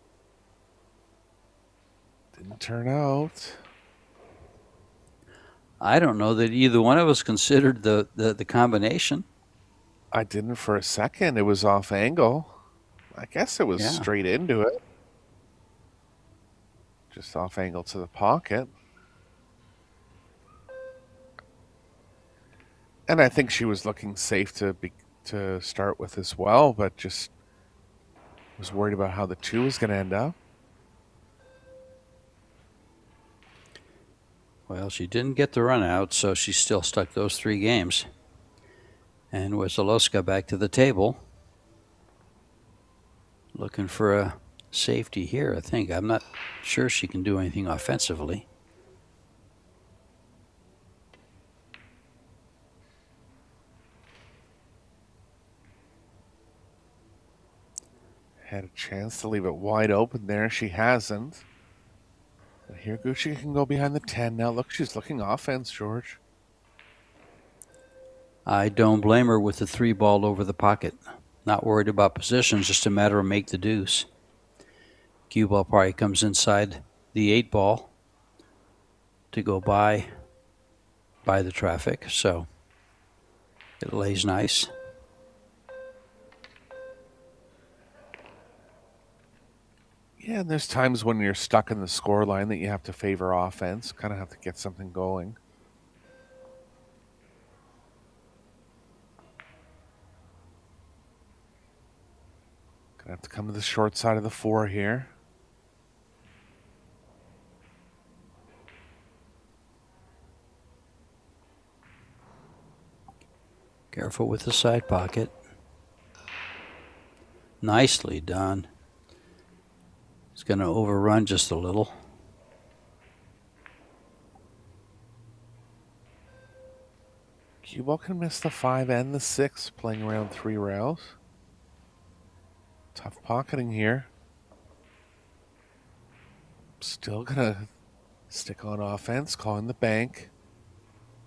Didn't turn out. I don't know that either one of us considered the combination. I didn't for a second. It was off angle. I guess it was straight into it. Just off angle to the pocket. And I think she was looking safe to start with as well, but just was worried about how the 2 was going to end up. Well, she didn't get the run out, so she still stuck those 3 games. And WESOLOWSKA back to the table. Looking for a safety here, I think. I'm not sure she can do anything offensively. Had a chance to leave it wide open there. She hasn't. But HIRAGUCHI can go behind the 10 now. Look, she's looking offense, George. I don't blame her with the 3 ball over the pocket. Not worried about position, just a matter of make the deuce. Cue ball probably comes inside the 8 ball to go by the traffic, so it lays nice. Yeah, and there's times when you're stuck in the score line that you have to favor offense, kind of have to get something going. Gonna have to come to the short side of the 4 here. Careful with the side pocket. Nicely done. It's going to overrun just a little. Cue ball can miss the 5 and the 6 playing around 3 rails. Tough pocketing here. Still gonna stick on offense, calling the bank.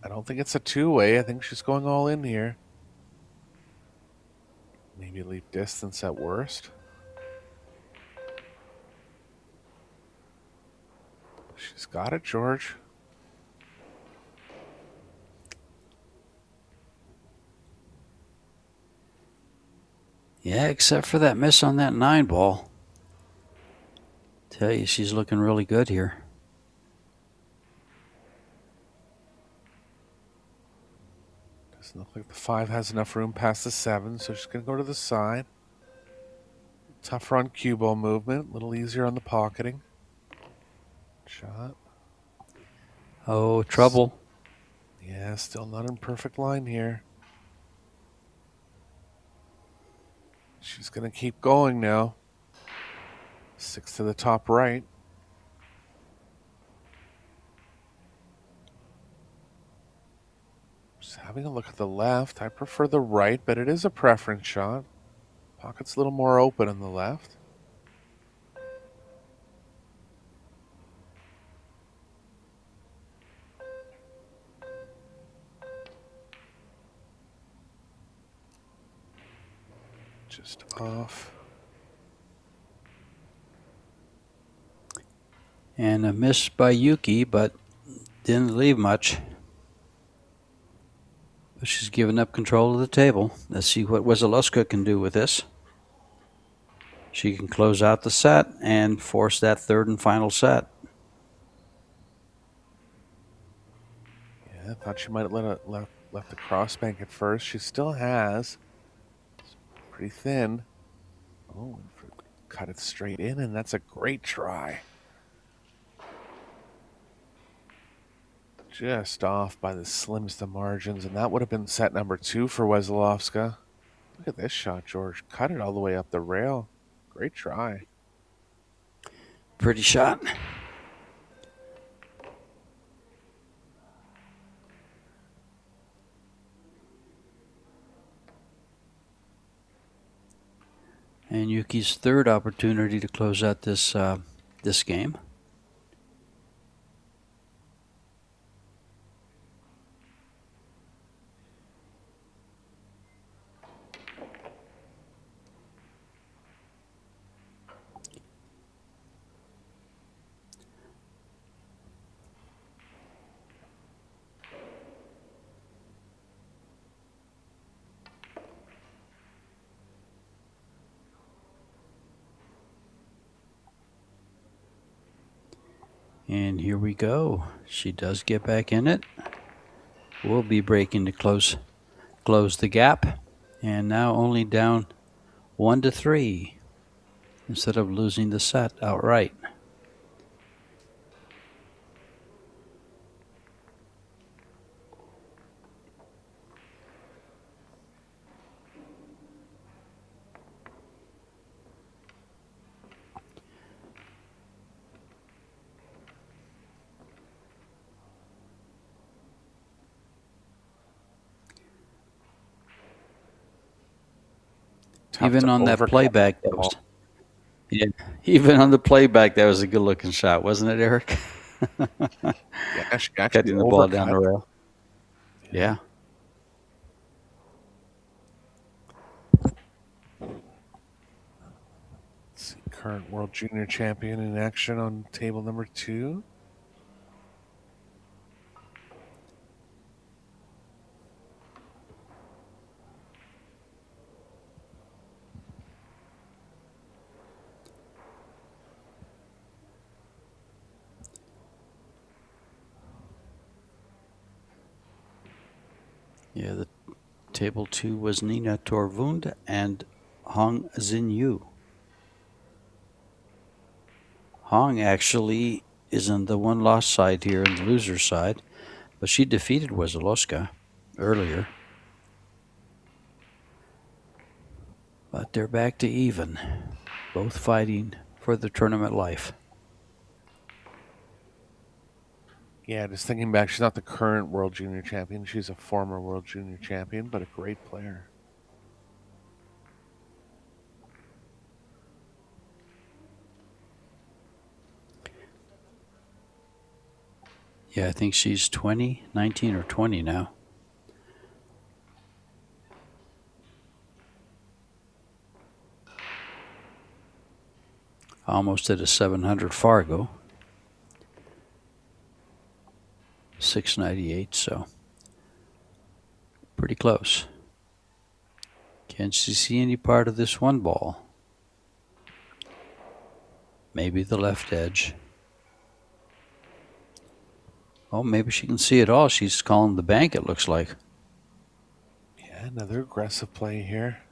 I don't think it's a two-way. I think she's going all in here. Maybe leave distance at worst. She's got it, George. Yeah, except for that miss on that 9 ball. Tell you, she's looking really good here. Doesn't look like the 5 has enough room past the 7, so she's going to go to the side. Tougher on cue ball movement, a little easier on the pocketing. Shot. Oh, trouble. Yeah, still not in perfect line here. She's going to keep going now. 6 to the top right. Just having a look at the left. I prefer the right, but it is a preference shot. Pocket's a little more open on the left. Just off. And a miss by Yuki, but didn't leave much. But she's given up control of the table. Let's see what WESOLOWSKA can do with this. She can close out the set and force that third and final set. Yeah, I thought she might have left the crossbank at first. She still has. It's pretty thin. Oh, cut it straight in, and that's a great try. Just off by the slimmest of margins, and that would have been set number 2 for WESOLOWSKA. Look at this shot, George. Cut it all the way up the rail. Great try. Pretty shot. And Yuki's third opportunity to close out this this game. And here we go. She does get back in it. We'll be breaking to close the gap. And now only down 1-3 instead of losing the set outright. Even on that playback, that was, yeah. Even on the playback, that was a good-looking shot, wasn't it, Eric? Yeah, she actually Cutting the ball down the rail. Yeah. Let's see, current world junior champion in action on table number 2. Yeah, the table 2 was Nina Torvund and Hong Xinyu. Hong actually is on the one-loss side here in the loser side, but she defeated WESOLOWSKA earlier. But they're back to even, both fighting for the tournament life. Yeah, just thinking back, she's not the current World Junior Champion. She's a former World Junior Champion, but a great player. Yeah, I think she's 20, 19 or 20 now. Almost at a 700 Fargo. 698, so pretty close. Can she see any part of this one ball? Maybe the left edge. Oh, maybe she can see it all. She's calling the bank, it looks like. Yeah, another aggressive play here.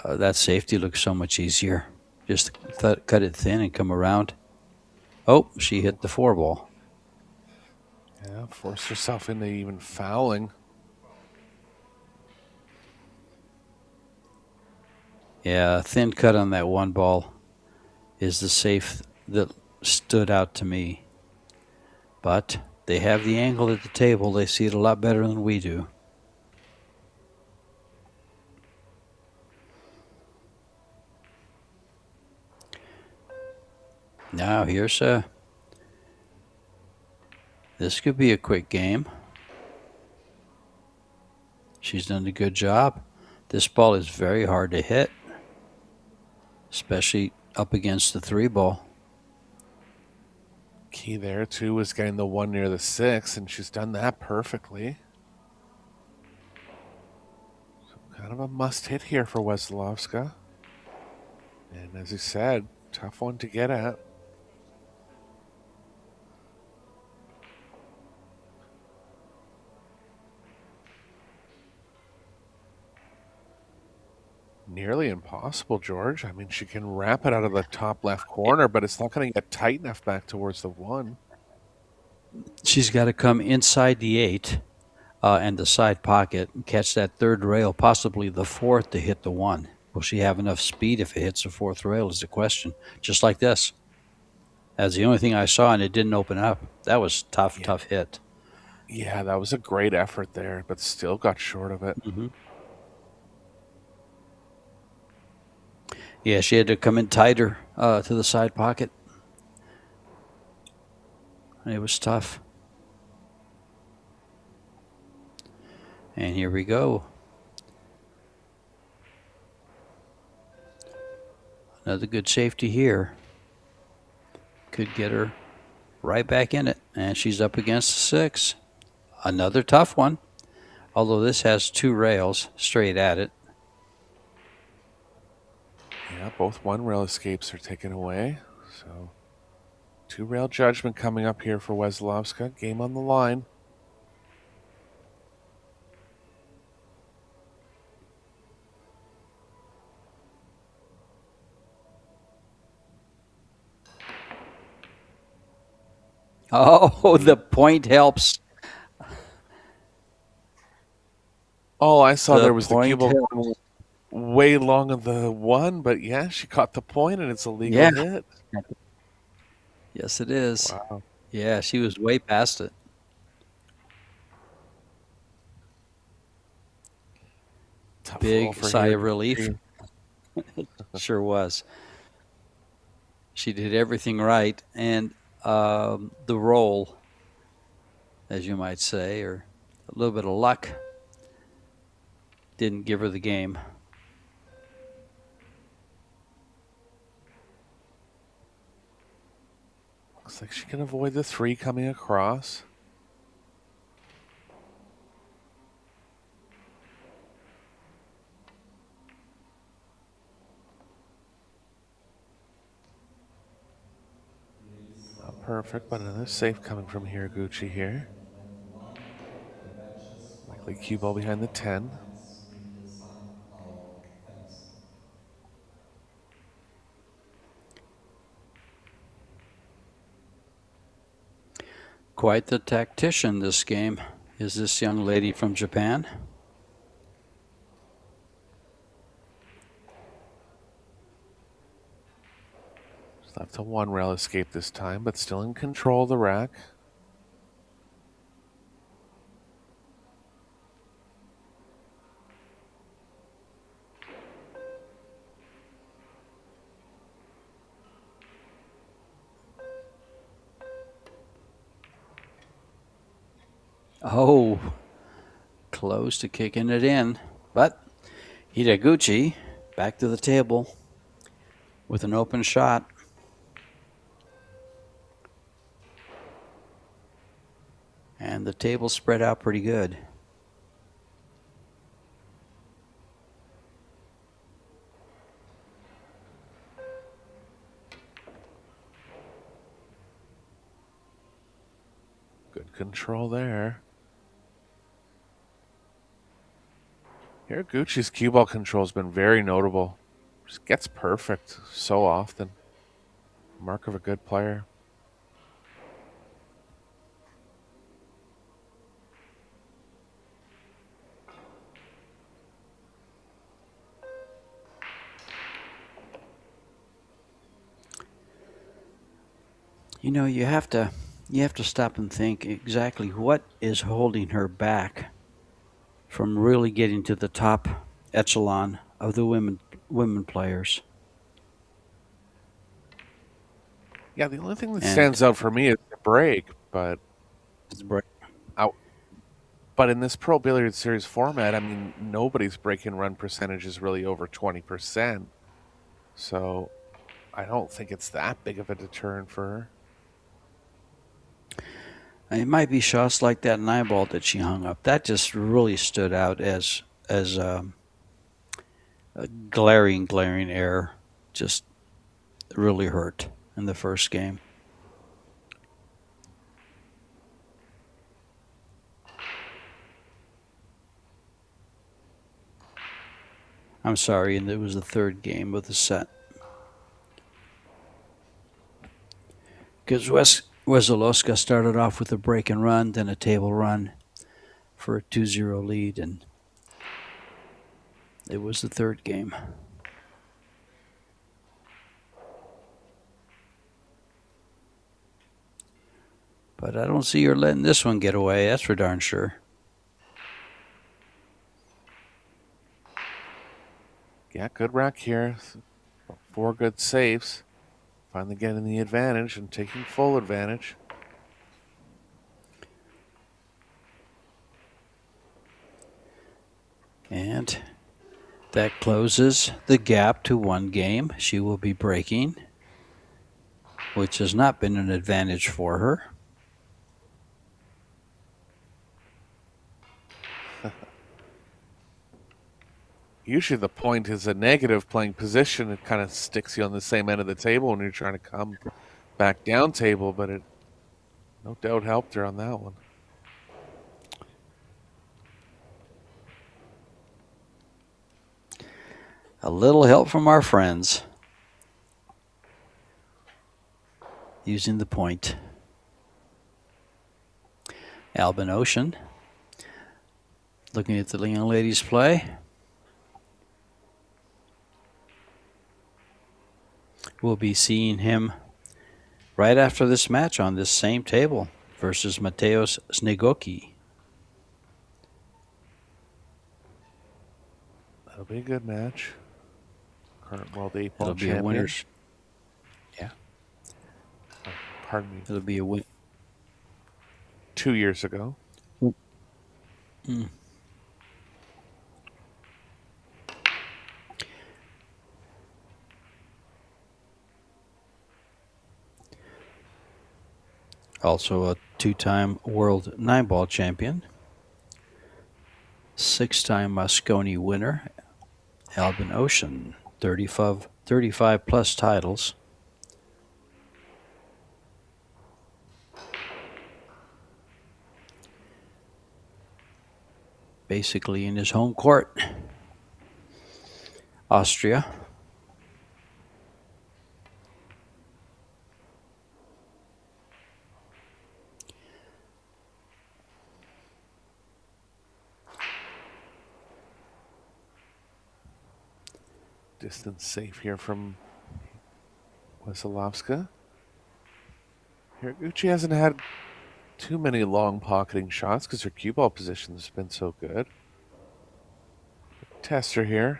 That safety looks so much easier. Just cut it thin and come around. Oh, she hit the 4 ball. Yeah, forced herself into even fouling. Yeah, a thin cut on that 1 ball is the safe that stood out to me. But they have the angle at the table. They see it a lot better than we do. Now here's this could be a quick game. She's done a good job. This ball is very hard to hit, especially up against the 3 ball. Key there, too, was getting the 1 near the 6, and she's done that perfectly. So kind of a must-hit here for WESOLOWSKA. And as he said, tough one to get at. Nearly impossible, George. I mean, she can wrap it out of the top left corner, but it's not going to get tight enough back towards the 1. She's got to come inside the 8 and the side pocket and catch that 3rd rail, possibly the 4th to hit the 1. Will she have enough speed if it hits the 4th rail is the question. Just like this. That's the only thing I saw, and it didn't open up. That was tough, tough hit. Yeah, that was a great effort there, but still got short of it. Mm-hmm. Yeah, she had to come in tighter to the side pocket. And it was tough. And here we go. Another good safety here. Could get her right back in it. And she's up against the 6. Another tough one. Although this has 2 rails straight at it. Yeah, both 1 rail escapes are taken away. So 2 rail judgment coming up here for WESOLOWSKA. Game on the line. Oh, the point helps. All I saw there was the cue ball helps. way long of the 1, but yeah, she caught the point and it's a legal hit. Yes, it is. Wow. Yeah, she was way past it. Tough Big sigh of relief. Sure was. She did everything right, and the roll, as you might say, or a little bit of luck, didn't give her the game. Looks like she can avoid the 3 coming across. Not perfect, but another safe coming from HIRAGUCHI here. Play cue ball behind the 10. Quite the tactician this game is this young lady from Japan. Just left a 1 rail escape this time, but still in control of the rack. Oh, close to kicking it in. But Hiraguchi back to the table with an open shot. And the table spread out pretty good. Good control there. Hiraguchi's cue ball control has been very notable. Just gets perfect so often. Mark of a good player. You know, you have to stop and think exactly what is holding her back from really getting to the top echelon of the women players. Yeah, the only thing that stands out for me is the break, but it's break. But in this Pro Billiard Series format, I mean, nobody's break and run percentage is really over 20%. So I don't think it's that big of a deterrent for her. It might be shots like that 9-ball that she hung up. That just really stood out as a glaring error. Just really hurt in the first game. I'm sorry, and it was the third game of the set. Because WESOLOWSKA started off with a break and run, then a table run for a 2-0 lead, and it was the third game. But I don't see her letting this one get away, that's for darn sure. Yeah, good rack here. 4 good saves. Finally getting the advantage and taking full advantage. And that closes the gap to 1 game. She will be breaking, which has not been an advantage for her. Usually the point is a negative playing position. It kind of sticks you on the same end of the table when you're trying to come back down table, but it no doubt helped her on that one. A little help from our friends using the point. Albin Ocean looking at the young ladies play. We'll be seeing him right after this match on this same table versus Mateusz Snegoki. That'll be a good match. Current world 8-ball It'll be champion. a winner's. Yeah. Oh, pardon me. It'll be a win. 2 years ago. Mm. Also a 2-time world 9-ball champion. 6-time Mosconi winner, Albin Ocean, 35 plus titles. basically in his home court. Austria. Distance safe here from WESOLOWSKA. Hiraguchi hasn't had too many long pocketing shots because her cue ball position has been so good. Tester here.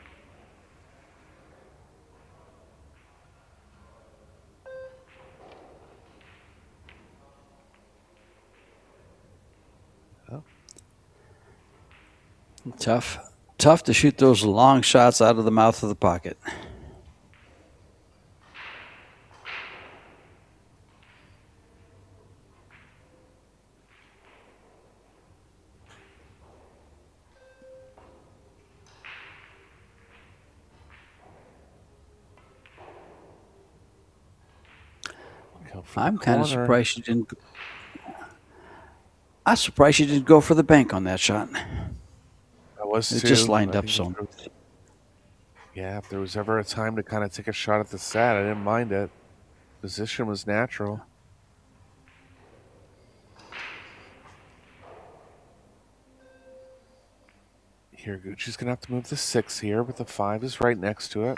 Oh. Tough to shoot those long shots out of the mouth of the pocket. I'm kind of surprised she didn't. I'm surprised she didn't go for the bank on that shot. That was it too. Just lined up so. Yeah, if there was ever a time to kind of take a shot at the set, I didn't mind it. Position was natural. Hiraguchi's going to have to move the 6 here, but the 5 is right next to it.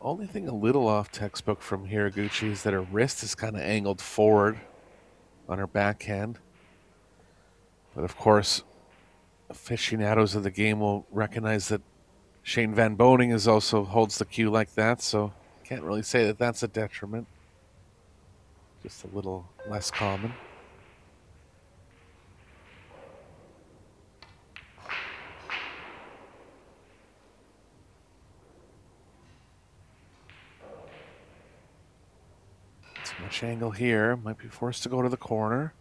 Only thing a little off textbook from Hiraguchi is that her wrist is kind of angled forward on her backhand. But of course, aficionados of the game will recognize that Shane Van Boning also holds the cue like that, so can't really say that that's a detriment. Just a little less common. Too much angle here. Might be forced to go to the corner.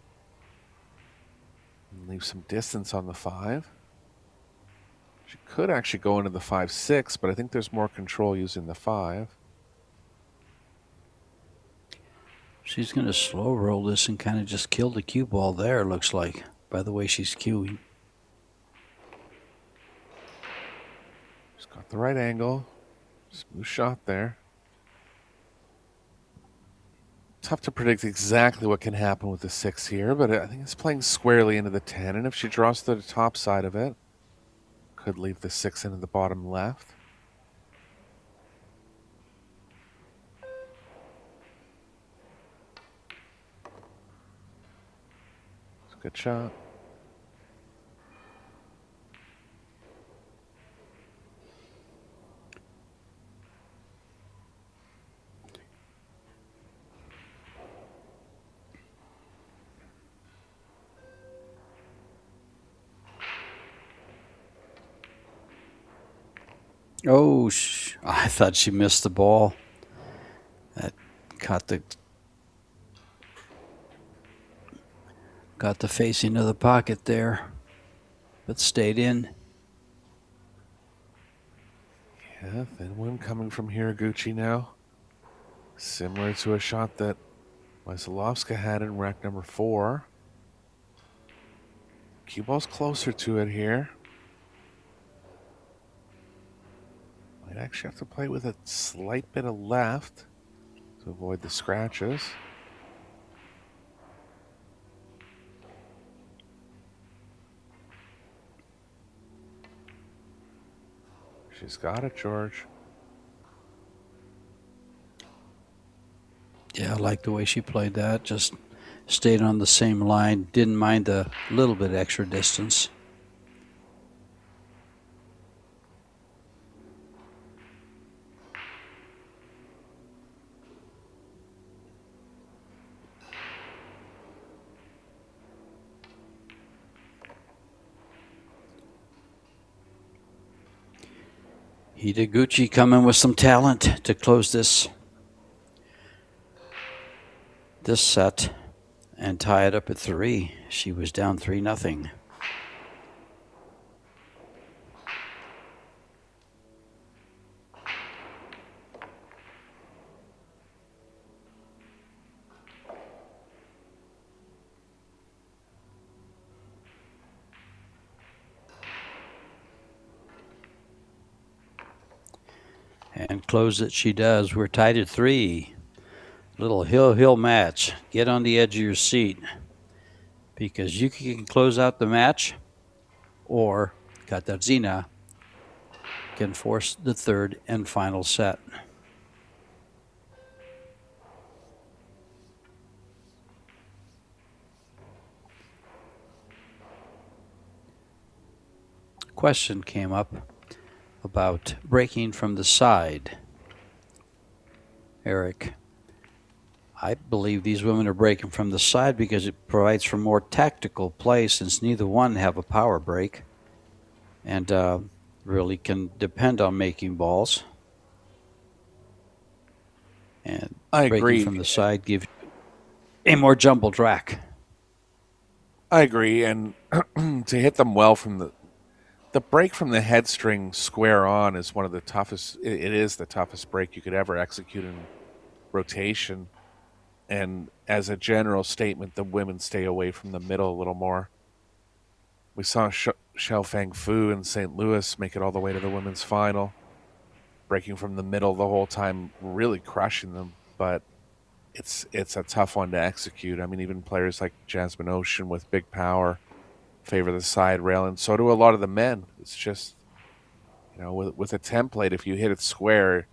And leave some distance on the 5. She could actually go into the 5-6, but I think there's more control using the 5. She's going to slow roll this and kind of just kill the cue ball there, looks like, by the way she's cueing. She's got the right angle. Smooth shot there. Tough to predict exactly what can happen with the 6 here, but I think it's playing squarely into the 10, and if she draws to the top side of it, could leave the 6 into the bottom left. It's a good shot. Oh, I thought she missed the ball. That caught the facing of the pocket there, but stayed in. Yeah, thin one coming from Hiraguchi now. Similar to a shot that WESOLOWSKA had in rack number 4. Cue ball's closer to it here. Might actually have to play with a slight bit of left to avoid the scratches. She's got it, George. Yeah, I like the way she played that. Just stayed on the same line, didn't mind the little bit extra distance. HIRAGUCHI coming with some talent to close this set and tie it up at 3. She was down 3-0. And close it she does. We're tied at 3. Little hill match. Get on the edge of your seat, because you can close out the match, or Katarzyna can force the third and final set. Question came up about breaking from the side. Eric, I believe these women are breaking from the side because it provides for more tactical play, since neither one have a power break and really can depend on making balls. And I breaking agree. from the side gives a more jumbled rack. I agree, and to hit them well from the break from the head string square on is one of the toughest. It is the toughest break you could ever execute in rotation. And as a general statement, the women stay away from the middle a little more. We saw Xiao Fang Fu in St. Louis make it all the way to the women's final, breaking from the middle the whole time, really crushing them. But it's a tough one to execute. I mean, even players like Jasmine Ocean with big power favor the side rail, and so do a lot of the men. It's just, with a template, if you hit it square,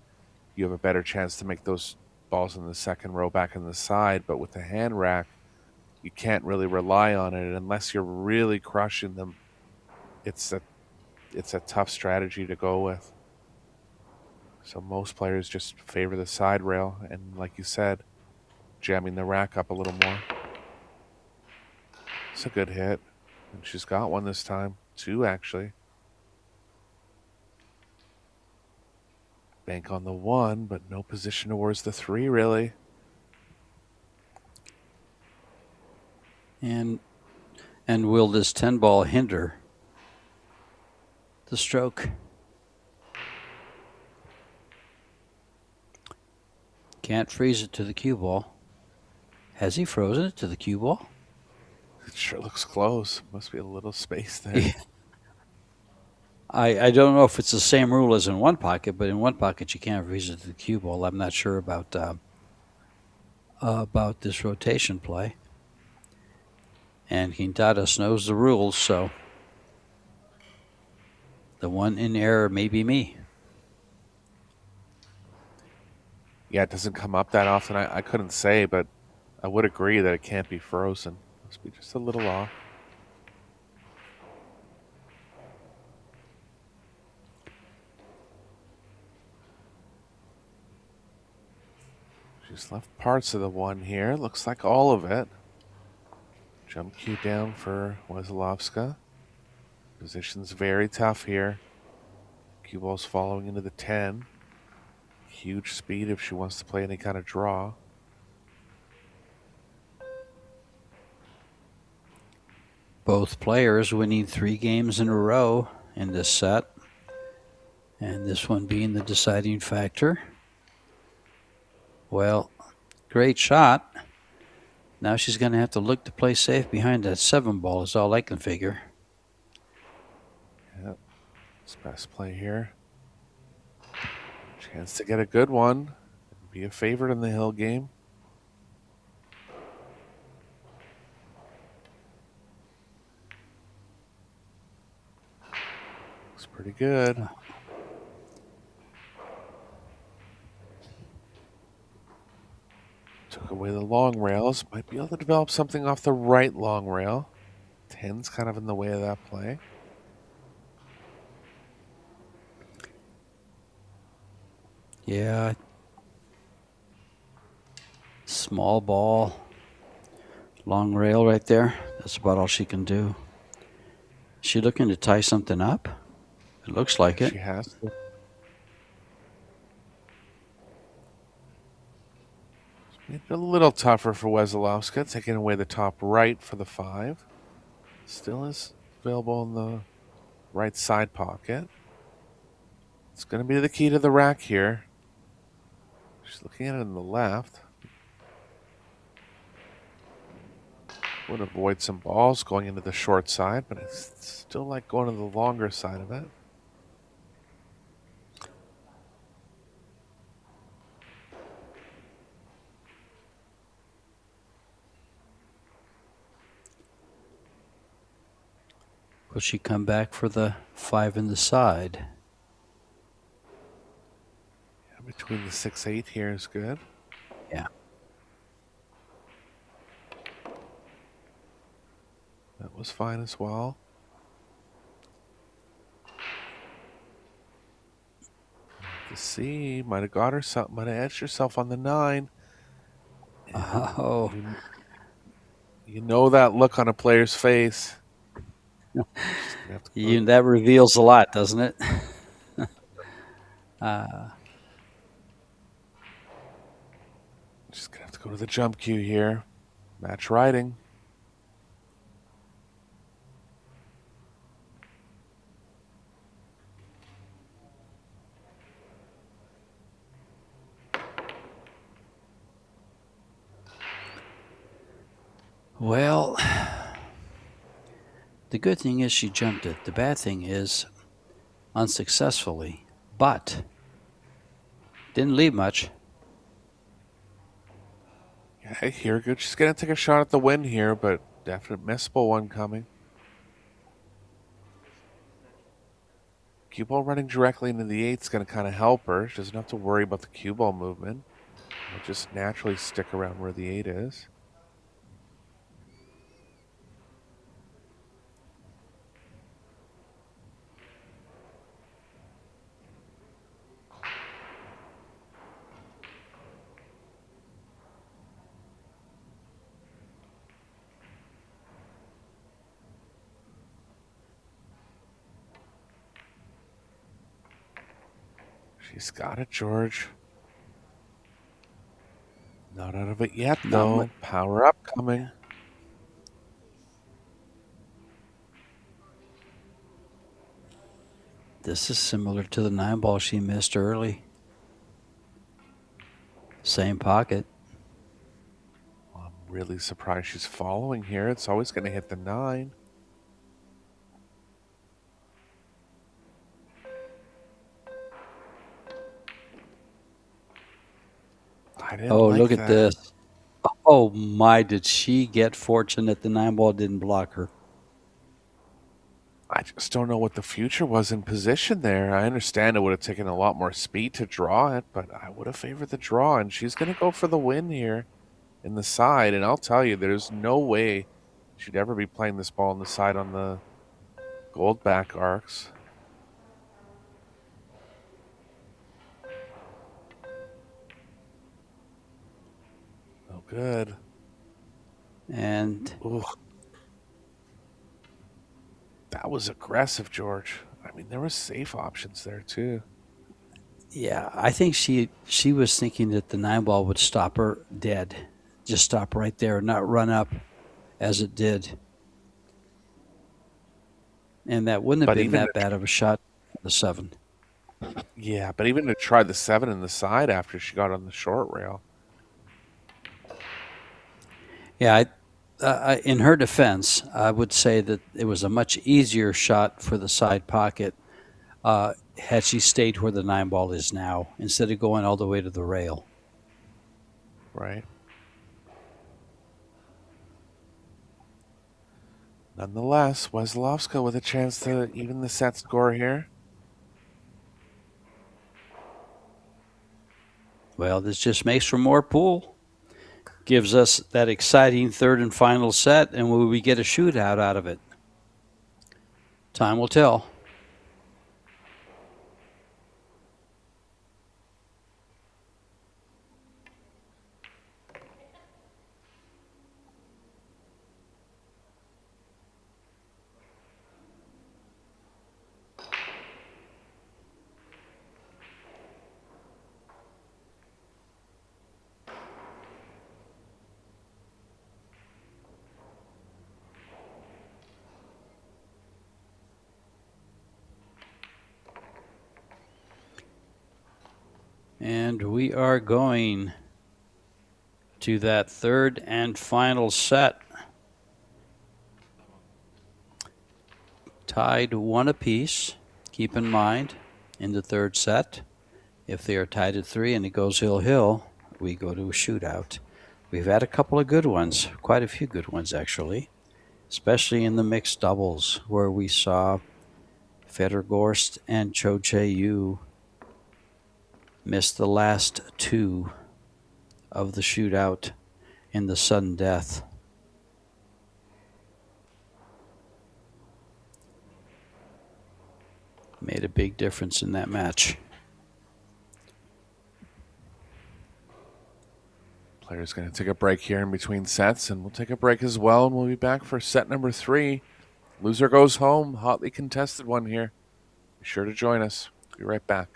you have a better chance to make those balls in the second row back in the side. But with the hand rack, you can't really rely on it unless you're really crushing them. It's a tough strategy to go with. So most players just favor the side rail, and like you said, jamming the rack up a little more. It's a good hit, and she's got one this time. 2, actually. Bank on the 1, but no position towards the 3, really. And will this 10 ball hinder the stroke? Can't freeze it to the cue ball. Has he frozen it to the cue ball? It sure looks close. Must be a little space there. Yeah. I don't know if it's the same rule as in one pocket, but in one pocket you can't freeze it to the cue ball. I'm not sure about this rotation play. And Quintadas knows the rules, so the one in error may be me. Yeah, it doesn't come up that often. I couldn't say, but I would agree that it can't be frozen. Must be just a little off. She's left parts of the 1 here. Looks like all of it. Jump cue down for WESOLOWSKA. Position's very tough here. Cue ball's following into the 10. Huge speed if she wants to play any kind of draw. Both players winning 3 games in a row in this set, and this one being the deciding factor. Well, great shot. Now she's going to have to look to play safe behind that 7 ball is all I can figure. Yep, it's best play here. Chance to get a good one. Be a favorite in the hill game. Looks pretty good. Took away the long rails. Might be able to develop something off the right long rail. 10's kind of in the way of that play. Yeah. Small ball. Long rail right there. That's about all she can do. Is she looking to tie something up? It looks like it. She has to. Made it a little tougher for WESOLOWSKA, taking away the top right for the 5. Still is available in the right side pocket. It's going to be the key to the rack here. She's looking at it on the left. Would avoid some balls going into the short side, but I still like going to the longer side of it. Will she come back for the 5 in the side? Yeah, between the 6-8 here is good. Yeah. That was fine as well. To see, might have got her something, might have edged herself on the 9. Oh. You know that look on a player's face. That reveals a lot, doesn't it? Just gonna have to go to the jump cue here. Match riding. Well, the good thing is she jumped it. The bad thing is unsuccessfully, but didn't leave much. Yeah, HIRAGUCHI's gonna take a shot at the win here, but definite missable one coming. Cue ball running directly into the 8's gonna kind of help her. She doesn't have to worry about the cue ball movement. It'll just naturally stick around where the 8 is. She's got it, George. Not out of it yet, though. Power up coming. This is similar to the 9 ball she missed early. Same pocket. Well, I'm really surprised she's following here. It's always going to hit the 9. Oh, look at this. Oh, my, did she get fortunate the 9 ball didn't block her. I just don't know what the future was in position there. I understand it would have taken a lot more speed to draw it, but I would have favored the draw, and she's going to go for the win here in the side. And I'll tell you, there's no way she'd ever be playing this ball on the side on the gold back arcs. Oh, good. And ooh, that was aggressive, George. I mean, there were safe options there too. yeah, I think she was thinking that the 9 ball would stop her dead. Just stop right there and not run up as it did. And that wouldn't have been that bad of a shot, the 7. Yeah, but even to try the 7 in the side after she got on the short rail. Yeah, in her defense, I would say that it was a much easier shot for the side pocket had she stayed where the 9 ball is now instead of going all the way to the rail. Right. Nonetheless, WESOLOWSKA with a chance to even the set score here. Well, this just makes for more pool. gives us that exciting third and final set, and will we get a shootout out of it? Time will tell. And we are going to that third and final set. Tied 1 apiece. Keep in mind, in the third set, if they are tied at 3 and it goes hill-hill, we go to a shootout. We've had a couple of good ones, quite a few good ones actually, especially in the mixed doubles where we saw Federgorst and Cho Che-Yu missed the last 2 of the shootout in the sudden death. Made a big difference in that match. Players going to take a break here in between sets, and we'll take a break as well, and we'll be back for set number 3. Loser goes home. Hotly contested one here. Be sure to join us. Be right back.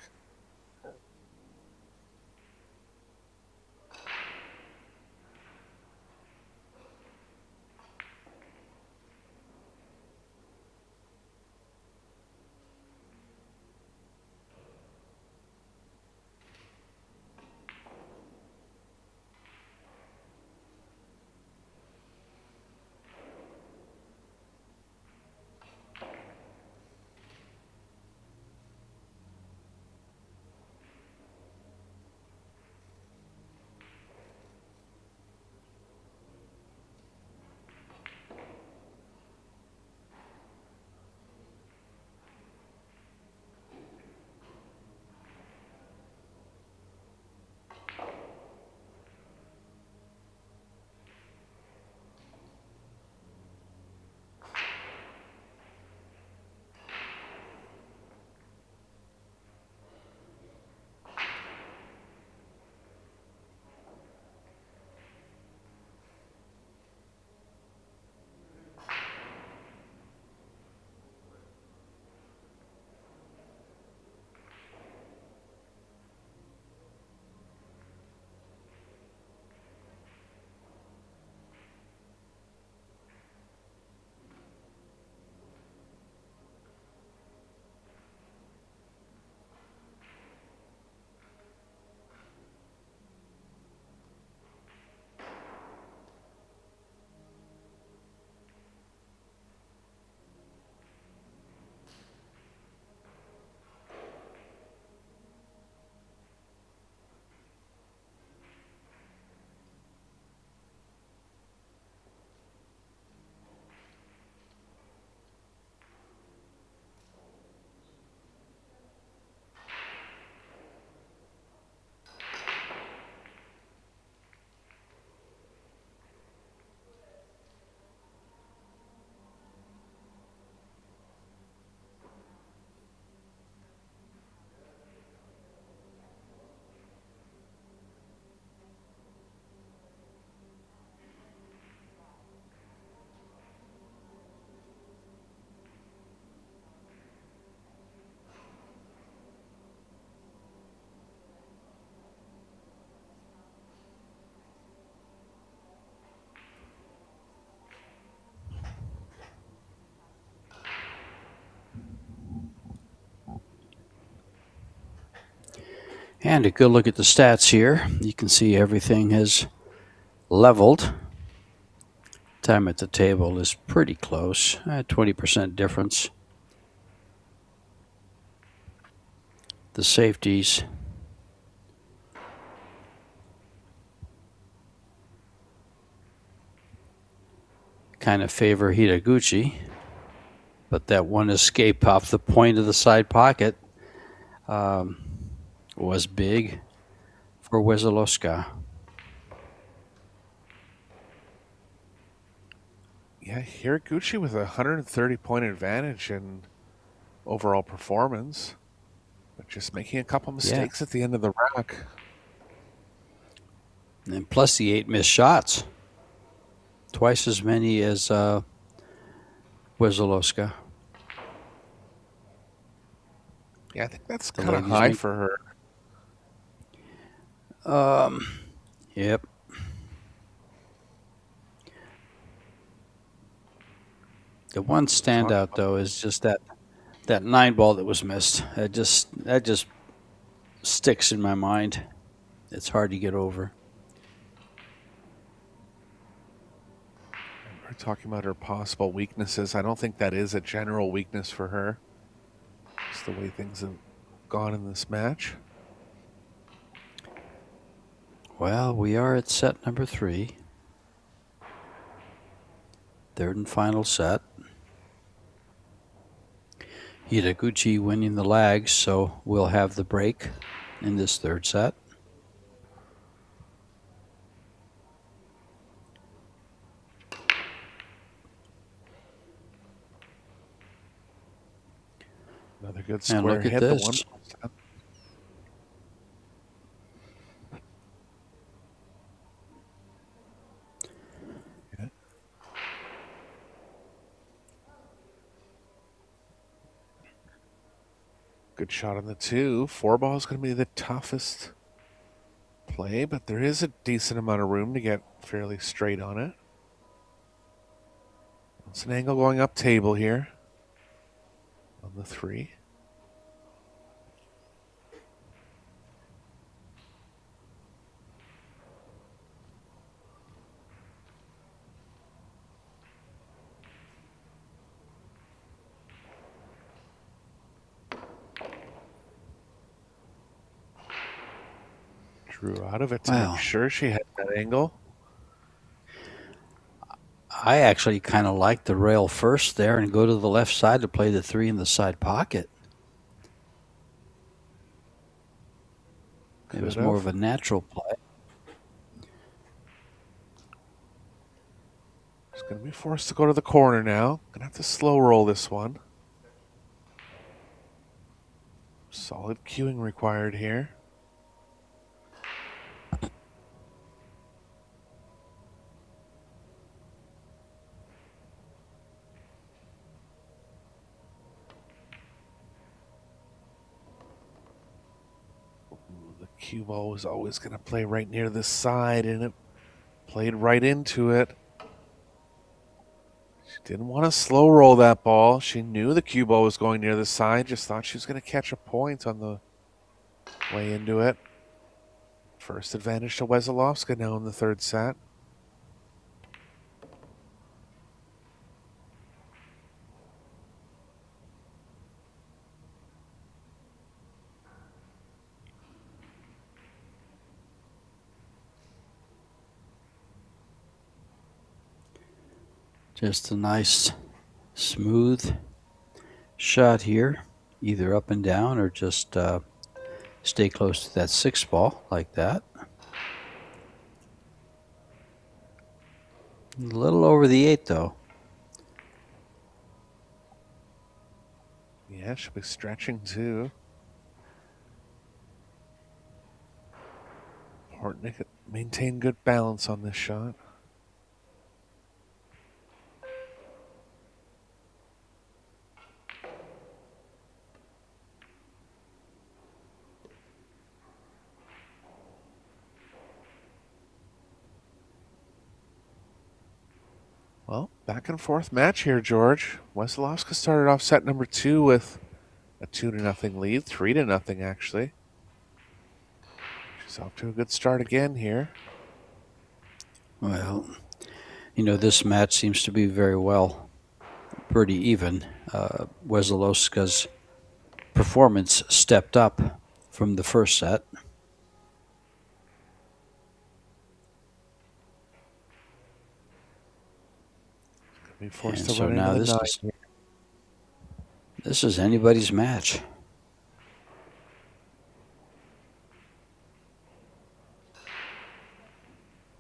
And a good look at the stats here. You can see everything has leveled. Time at the table is pretty close, 20% difference. The safeties kind of favor Hiraguchi, but that one escape off the point of the side pocket was big for WESOLOWSKA. Yeah, Hiraguchi with a 130-point advantage in overall performance, but just making a couple mistakes at the end of the rack. And plus the 8 missed shots. Twice as many as WESOLOWSKA. Yeah, I think that's The kind of ladies high make. for her. Yep. The one standout though is just that 9 ball that was missed. That just sticks in my mind. It's hard to get over. We're talking about her possible weaknesses. I don't think that is a general weakness for her. Just the way things have gone in this match. Well, we are at set number 3. Third and final set. Hiraguchi winning the lags, so we'll have the break in this third set. Another good And square look at hit. this. Good shot on the 2. 4 ball is going to be the toughest play, but there is a decent amount of room to get fairly straight on it. It's an angle going up table here on the 3. Drew out of it to make sure she had that angle. I actually kind of like the rail first there and go to the left side to play the 3 in the side pocket. It was more of a natural play. She's going to be forced to go to the corner now. Going to have to slow roll this one. Solid cueing required here. Cue ball was always going to play right near the side, and it played right into it. She didn't want to slow roll that ball. She knew the cue ball was going near the side, just thought she was going to catch a point on the way into it. First advantage to WESOLOWSKA now in the third set. Just a nice, smooth shot here, either up and down or just stay close to that 6 ball like that. A little over the 8 though. Yeah, she'll be stretching too. Important to maintain good balance on this shot. Well, back and forth match here, George. WESOLOWSKA started off set number 2 with a 2-0 lead, 3-0 actually. She's off to a good start again here. Well, you know, this match seems to be pretty even. WESOLOWSKA's performance stepped up from the first set. Be forced And to so run now into the 9. this is anybody's match.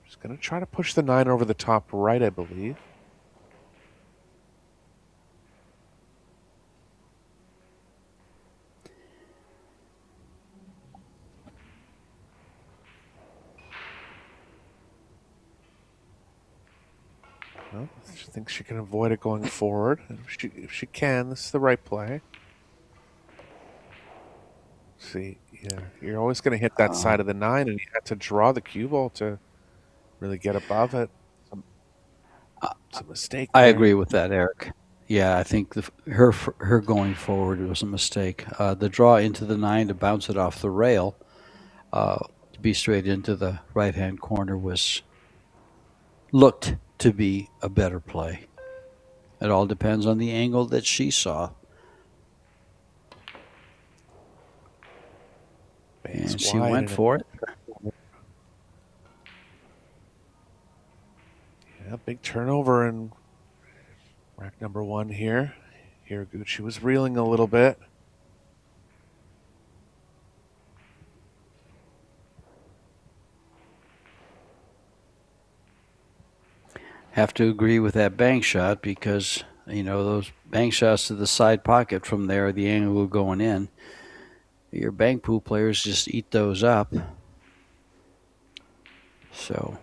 She's going to try to push the 9 over the top right, I believe. Well, she thinks she can avoid it going forward. If she can, this is the right play. See, yeah, you're always going to hit that side of the 9, and you had to draw the cue ball to really get above it. It's a mistake I there. agree with that, Eric. Yeah, I think her going forward was a mistake. The draw into the 9 to bounce it off the rail to be straight into the right-hand corner looked to be a better play. It all depends on the angle that she saw. And she went for it. Yeah, big turnover in rack number 1 here. Hiraguchi was reeling a little bit. Have to agree with that bank shot because, you know, those bank shots to the side pocket from there, the angle going in, your bank pool players just eat those up. So,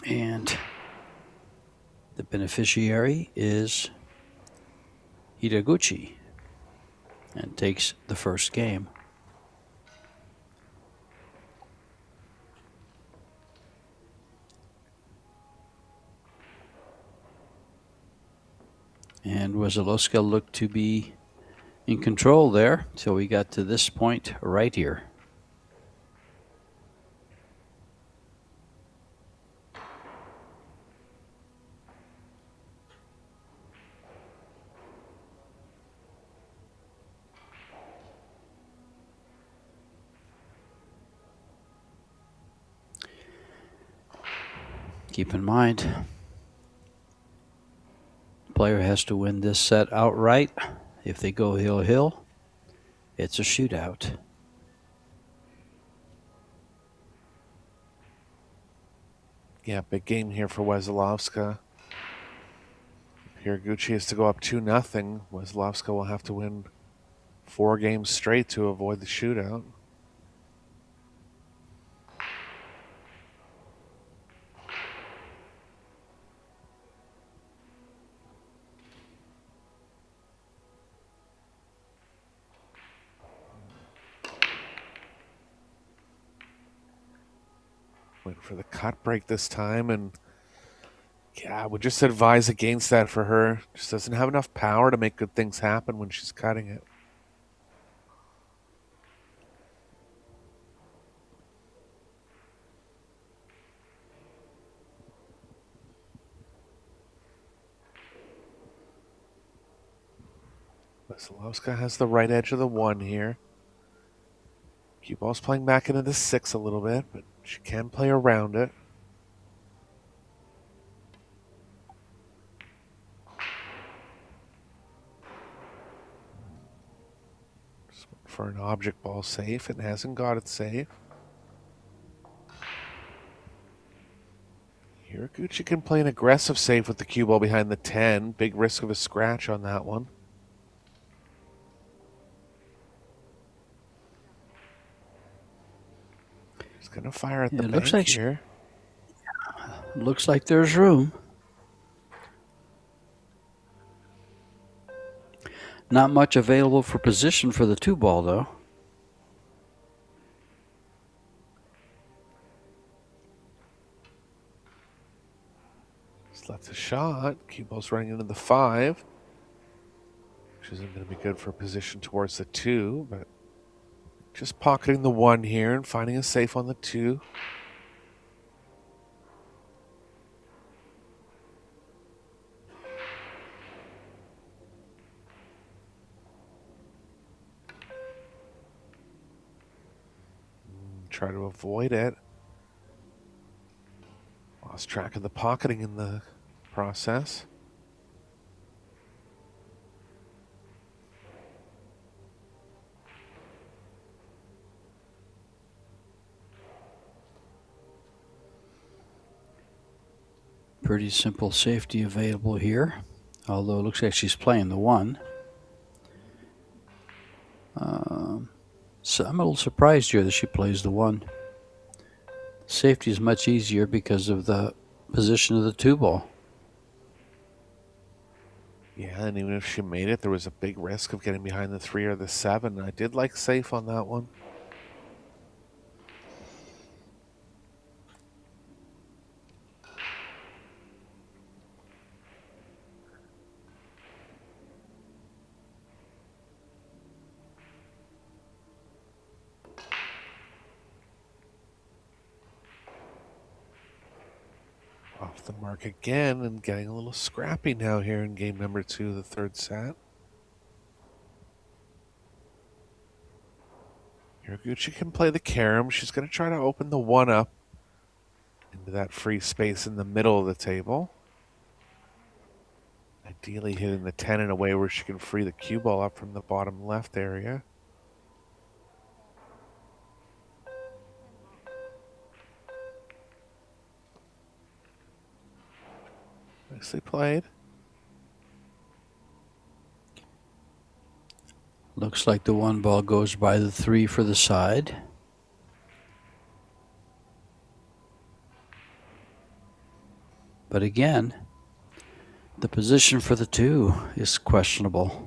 and the beneficiary is Hiraguchi and takes the first game. And WESOLOWSKA looked to be in control there till we got to this point right here. Keep in mind, the player has to win this set outright. If they go hill-hill, it's a shootout. Yeah, big game here for WESOLOWSKA. Hiraguchi has to go up 2-0. WESOLOWSKA will have to win 4 games straight to avoid the shootout. Went for the cut break this time, and yeah, I would just advise against that for her. Just doesn't have enough power to make good things happen when she's cutting it. WESOLOWSKA has the right edge of the 1 here. Cue ball's playing back into the 6 a little bit, but she can play around it. Just went for an object ball safe. It hasn't got it safe. Hiraguchi can play an aggressive save with the cue ball behind the 10. Big risk of a scratch on that one. He's going to fire at the bank here. Looks like there's room. Not much available for position for the 2-ball, though. Just left a shot. Cue ball's running into the 5. Which isn't going to be good for a position towards the 2, but just pocketing the 1 here and finding a safe on the 2. Try to avoid it. Lost track of the pocketing in the process. Pretty simple safety available here, although it looks like she's playing the 1. So I'm a little surprised here that she plays the 1. Safety is much easier because of the position of the 2 ball. Yeah, and even if she made it, there was a big risk of getting behind the 3 or the 7. I did like safe on that one. Off the mark again and getting a little scrappy now here in game number 2 of the third set. Hiraguchi can play the carom. She's going to try to open the 1 up into that free space in the middle of the table. Ideally hitting the 10 in a way where she can free the cue ball up from the bottom left area. Nicely played. Looks like the 1 ball goes by the 3 for the side. But again, the position for the 2 is questionable.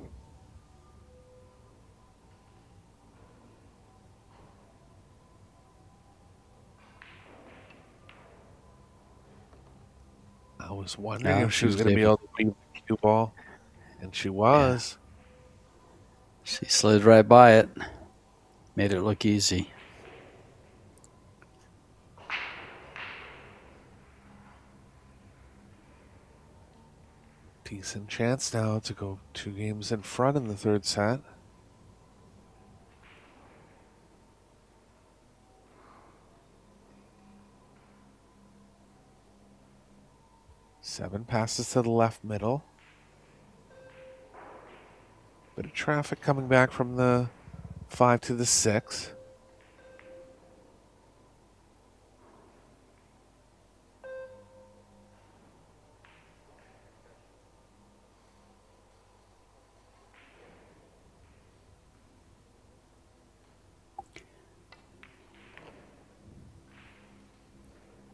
I was wondering Yeah, if she was going to be able to beat the cue ball, and she was. Yeah. She slid right by it. Made it look easy. Decent chance now to go 2 games in front in the third set. Seven passes to the left middle. Bit of traffic coming back from the 5 to the 6.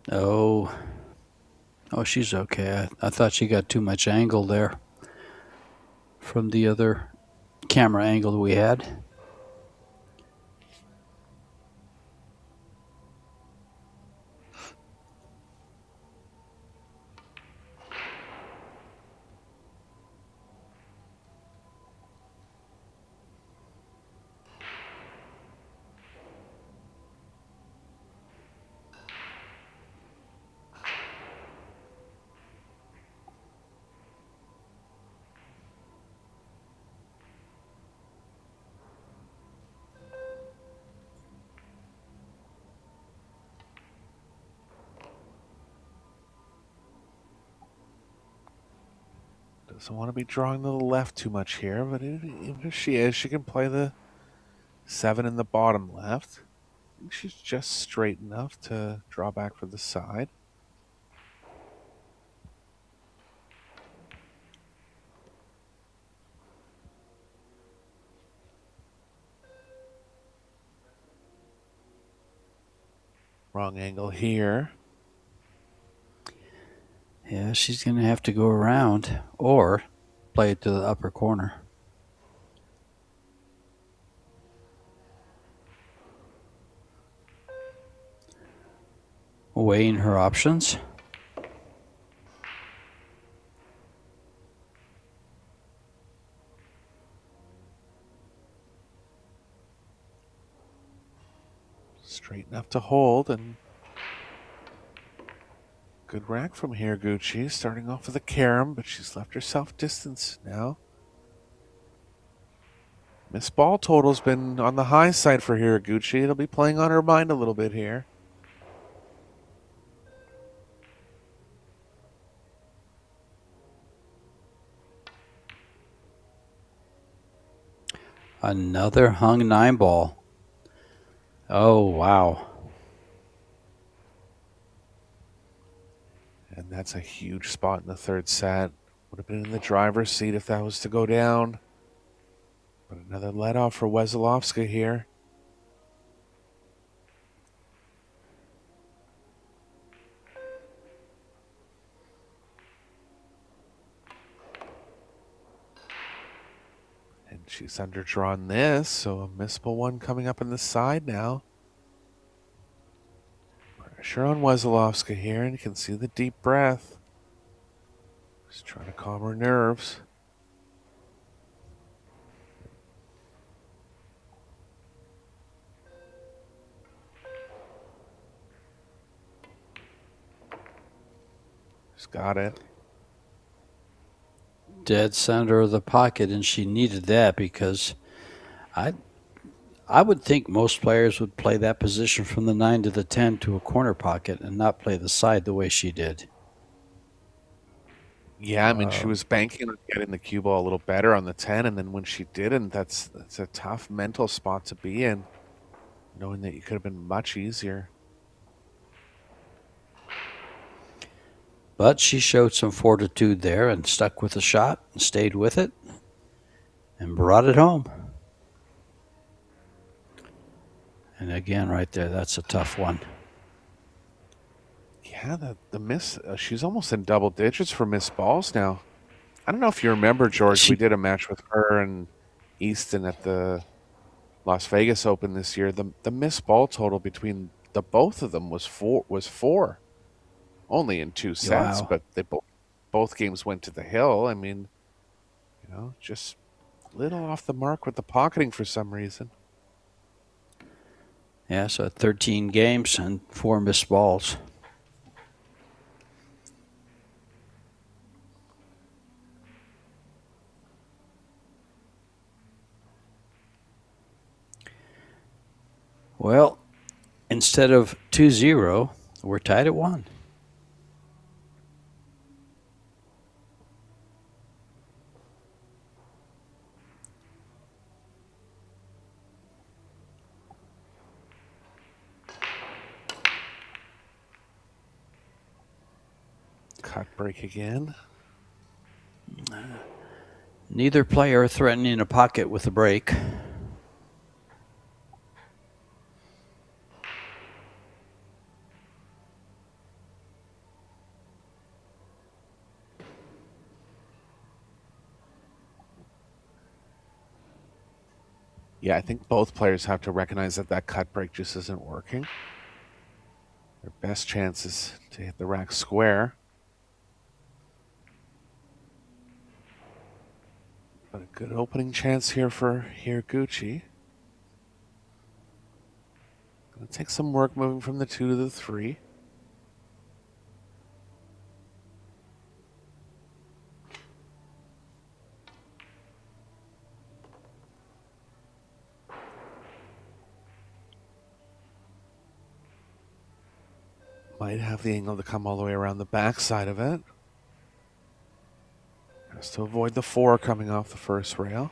Oh, she's okay. I thought she got too much angle there from the other camera angle that we had. Doesn't want to be drawing to the left too much here, but even if she is, she can play the 7 in the bottom left. I think she's just straight enough to draw back for the side. Wrong angle here. Yeah, she's going to have to go around or play it to the upper corner. Weighing her options. Straight enough to hold, and good rack from Hiraguchi, starting off with a carom, but she's left herself distance now. Miss ball total's been on the high side for Hiraguchi. It'll be playing on her mind a little bit here. Another hung 9 ball. Oh, wow. And that's a huge spot in the third set. Would have been in the driver's seat if that was to go down. But another let off for WESOLOWSKA here. She's underdrawn this, so a missable one coming up on the side now. Pressure on WESOLOWSKA here, and you can see the deep breath. Just trying to calm her nerves. She's got it. Dead center of the pocket, and she needed that because I would think most players would play that position from the 9 to the 10 to a corner pocket and not play the side the way she did. Yeah, I mean, she was banking on getting the cue ball a little better on the 10, and then when she didn't, that's a tough mental spot to be in, knowing that you could have been much easier. But she showed some fortitude there and stuck with the shot and stayed with it and brought it home. And again, right there, that's a tough one. Yeah, the miss, she's almost in double digits for missed balls now. I don't know if you remember, George, we did a match with her and Easton at the Las Vegas Open this year. The missed ball total between the both of them was four. Only in 2 sets, Wow. but they both games went to the hill. I mean, just a little off the mark with the pocketing for some reason. Yeah, so 13 games and 4 missed balls. Well, instead of 2-0, we're tied at 1. Cut break again. Neither player threatening a pocket with a break. Yeah, I think both players have to recognize that cut break just isn't working. Their best chance is to hit the rack square. But a good opening chance here for HIRAGUCHI. Gonna take some work moving from the 2 to the 3. Might have the angle to come all the way around the backside of it. Has to avoid the 4 coming off the first rail.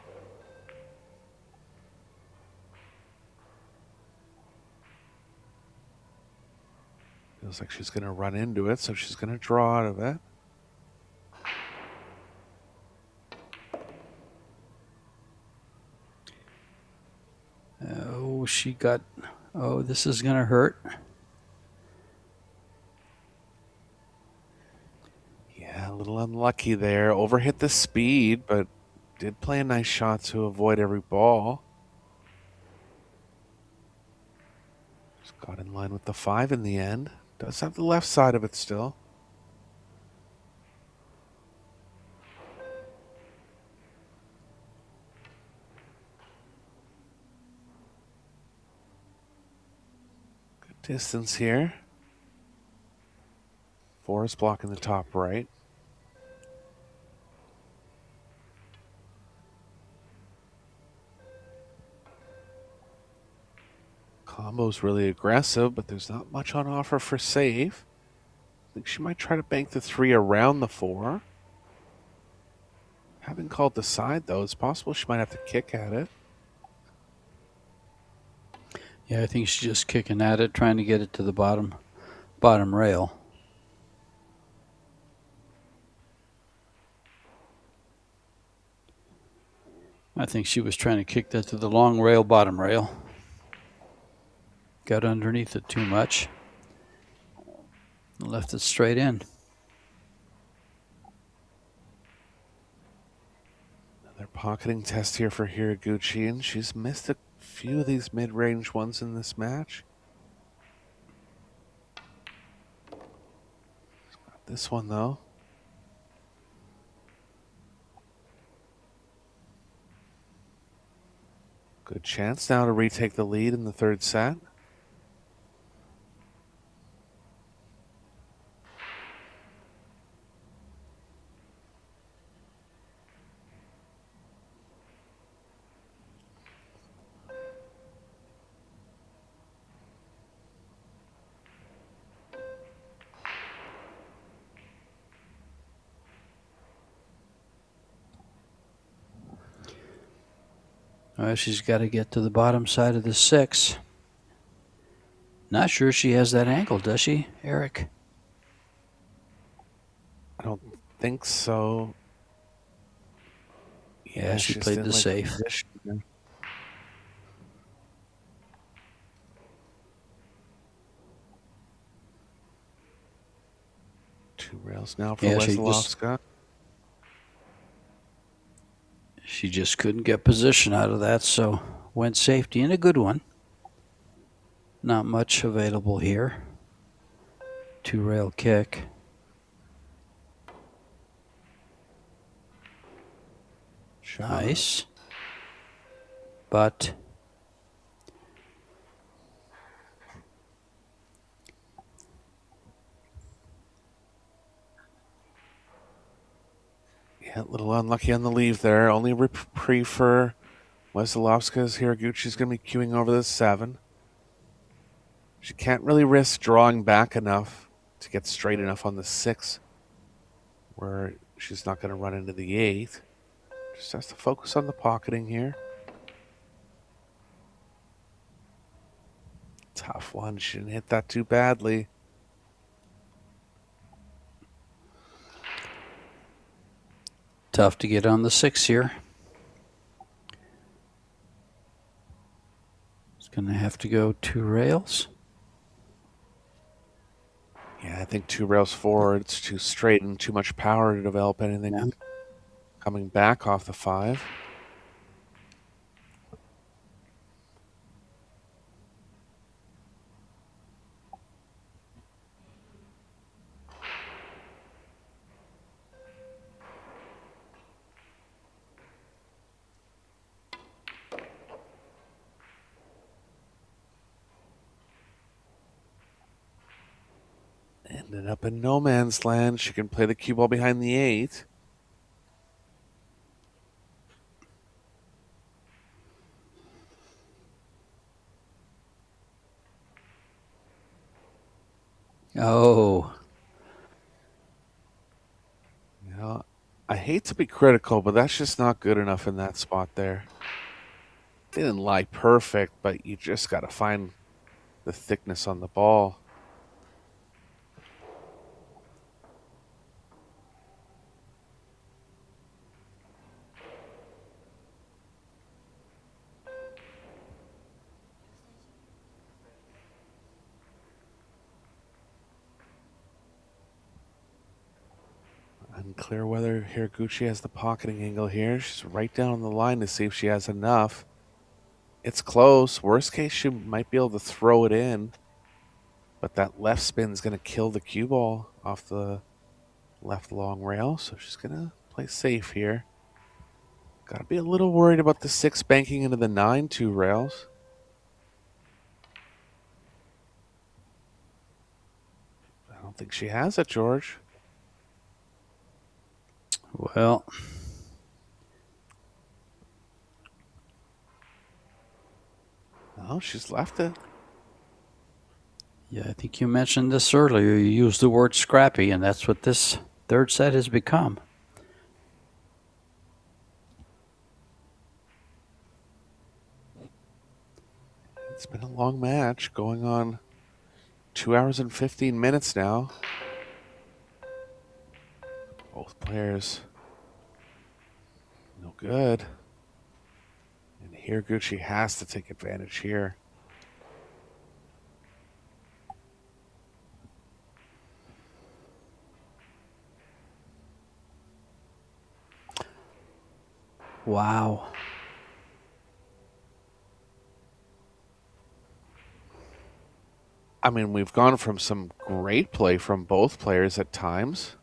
Feels like she's going to run into it, so she's going to draw out of it. Oh, she got... Oh, this is going to hurt. Yeah, a little unlucky there. Overhit the speed, but did play a nice shot to avoid every ball. Just got in line with the 5 in the end. Does have the left side of it still. Good distance here. 4 is blocking the top right. Combo's really aggressive, but there's not much on offer for save. I think she might try to bank the 3 around the 4. Having called the side, though, it's possible she might have to kick at it. Yeah, I think she's just kicking at it, trying to get it to the bottom rail. I think she was trying to kick that to the long rail, bottom rail. Got underneath it too much. Left it straight in. Another pocketing test here for Hiraguchi, and she's missed a few of these mid-range ones in this match. Got this one, though. Good chance now to retake the lead in the third set. Well, she's got to get to the bottom side of the 6. Not sure she has that angle, does she, Eric? I don't think so. Yeah, she played the safe. Two rails now for WESOLOWSKA. She just couldn't get position out of that, so went safety in a good one. Not much available here. 2-rail kick. Nice. But yeah, a little unlucky on the leave there. Only reprieve for WESOLOWSKA's Hiraguchi's going to be queuing over the 7. She can't really risk drawing back enough to get straight enough on the 6, where she's not going to run into the 8. Just has to focus on the pocketing here. Tough one. She didn't hit that too badly. Tough to get on the 6 here. It's going to have to go 2 rails. Yeah, I think 2 rails forward. It's too straight and too much power to develop anything coming back off the 5. Ended up in no man's land. She can play the cue ball behind the 8. Oh. You know, I hate to be critical, but that's just not good enough in that spot there. They didn't lie perfect, but you just got to find the thickness on the ball. Unclear whether Hiraguchi has the pocketing angle here. She's right down on the line to see if she has enough. It's close. Worst case, she might be able to throw it in. But that left spin is going to kill the cue ball off the left long rail. So she's going to play safe here. Got to be a little worried about the 6 banking into the 9 2 rails. I don't think she has it, George. Well, no, she's left it. Yeah, I think you mentioned this earlier. You used the word scrappy, and that's what this third set has become. It's been a long match, going on 2 hours and 15 minutes now. Both players no good. And Hiraguchi has to take advantage here. Wow. I mean, we've gone from some great play from both players at times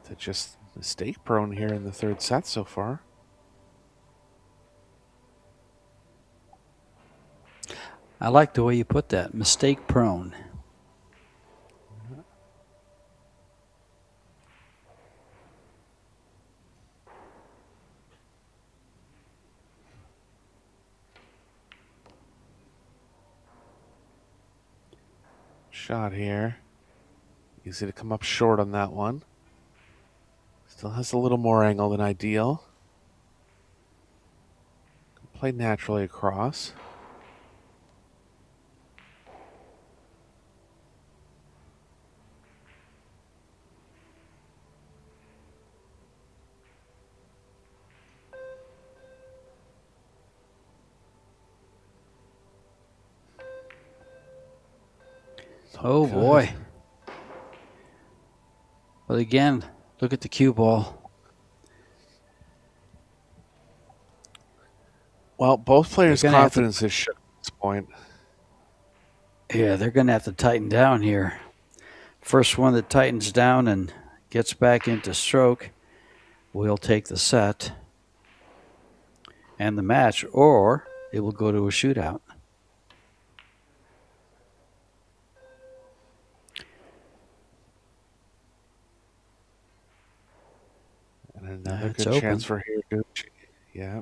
to just mistake prone here in the third set so far. I like the way you put that. Mistake prone. Shot here. Easy to come up short on that one. Still has a little more angle than ideal. Play naturally across. Oh, boy. But again, look at the cue ball. Well, both players' confidence is shook at this point. Yeah, they're going to have to tighten down here. First one that tightens down and gets back into stroke will take the set and the match, or it will go to a shootout. And another good chance for HIRAGUCHI. Yeah.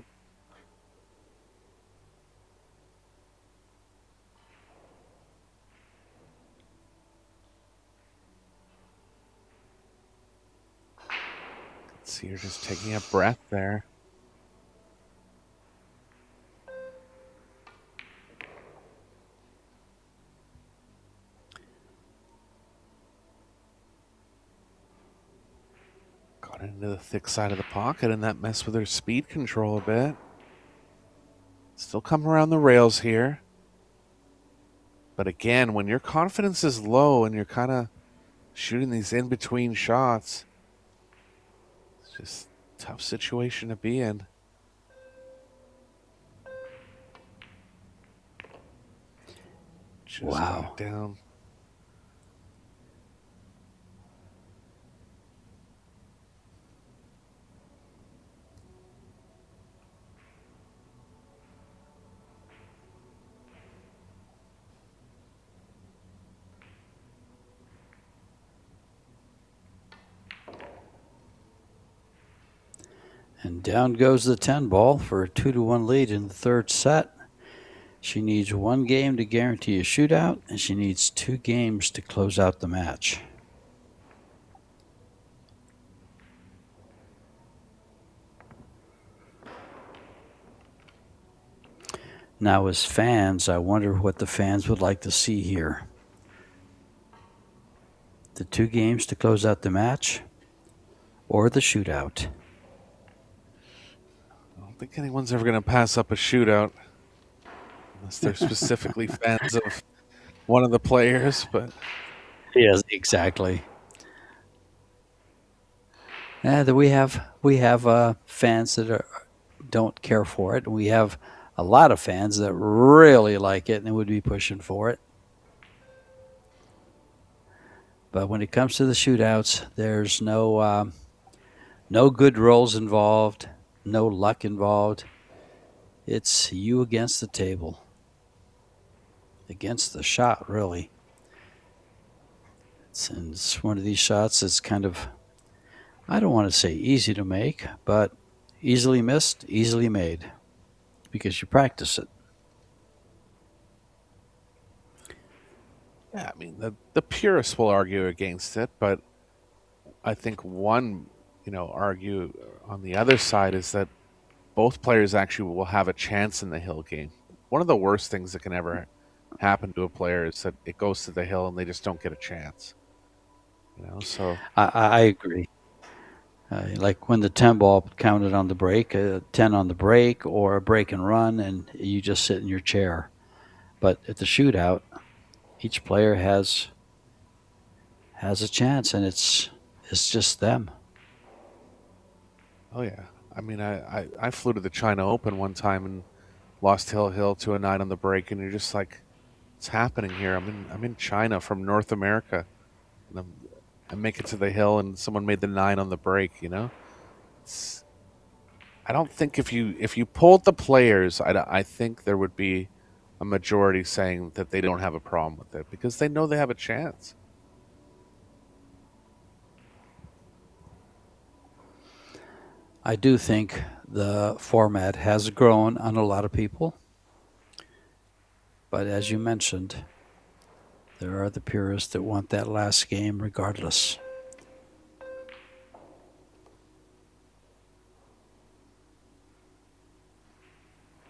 Let's see, you're just taking a breath there. Got into the thick side of the pocket, and that messed with her speed control a bit. Still coming around the rails here. But again, when your confidence is low and you're kind of shooting these in-between shots, it's just a tough situation to be in. Just got it down. And down goes the 10 ball for a 2-1 lead in the third set. She needs one game to guarantee a shootout, and she needs 2 games to close out the match. Now, as fans, I wonder what the fans would like to see here. The 2 games to close out the match, or the shootout? I don't think anyone's ever going to pass up a shootout unless they're specifically fans of one of the players. But yes, exactly. Yeah, we have fans that don't care for it, and we have a lot of fans that really like it and would be pushing for it. But when it comes to the shootouts, there's no good rolls involved, no luck involved. It's you against the table, against the shot, really. It's one of these shots that's kind of, I don't want to say easy to make, but easily missed, easily made, because you practice it. yeah, I mean, the purists will argue against it, but I think one, argue on the other side is that both players actually will have a chance in the hill game. One of the worst things that can ever happen to a player is that it goes to the hill and they just don't get a chance. So I agree. Like when the 10 ball counted on the break, 10 on the break, or a break and run, and you just sit in your chair. But at the shootout, each player has a chance, and it's just them. Oh yeah, I mean, I flew to the China Open one time and lost Hill to a 9 on the break, and you're just like, what's happening here? I'm in China from North America, and I make it to the hill, and someone made the 9 on the break. It's, I don't think if you polled the players, I think there would be a majority saying that they don't have a problem with it because they know they have a chance. I do think the format has grown on a lot of people. But as you mentioned, there are the purists that want that last game regardless.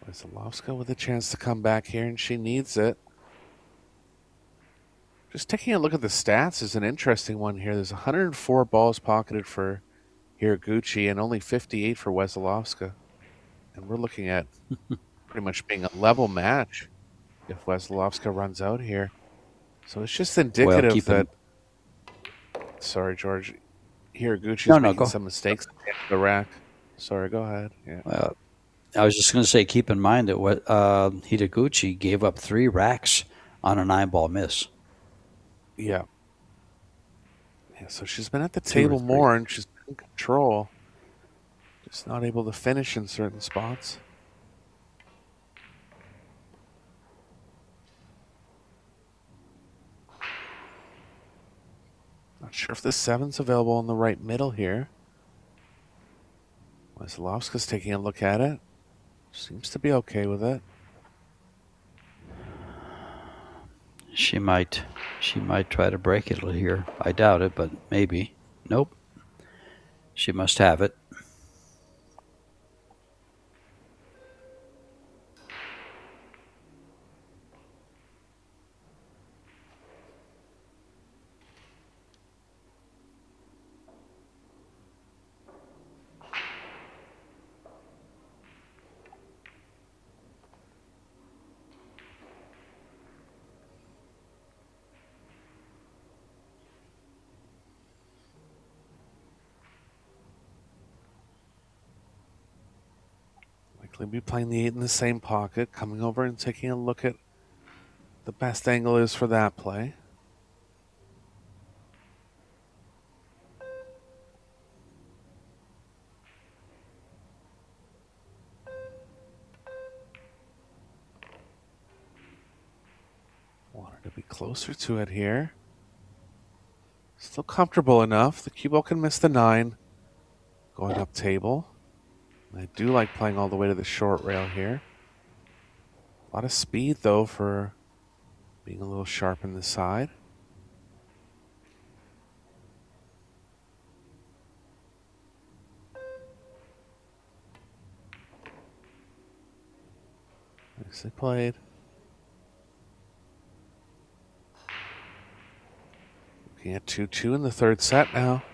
WESOLOWSKA with a chance to come back here, and she needs it. Just taking a look at the stats is an interesting one here. There's 104 balls pocketed for HIRAGUCHI and only 58 for WESOLOWSKA. And we're looking at pretty much being a level match if WESOLOWSKA runs out here. So it's just indicative that... Sorry, George. HIRAGUCHI's making some mistakes at the rack. Sorry, go ahead. Yeah. Well, I was just going to say, keep in mind that HIRAGUCHI gave up 3 racks on a 9-ball miss. Yeah. So she's been at the table more, and she's been in control. Just not able to finish in certain spots. Not sure if the 7's available in the right middle here. WESOLOWSKA's taking a look at it. Seems to be okay with it. She might try to break it here. I doubt it, but maybe. Nope. She must have it. Likely be playing the 8 in the same pocket, coming over and taking a look at the best angle is for that play. Wanted to be closer to it here. Still comfortable enough. The cue ball can miss the 9. Going up table. I do like playing all the way to the short rail here. A lot of speed, though, for being a little sharp in the side. Nicely played. Looking at 2-2 in the third set now.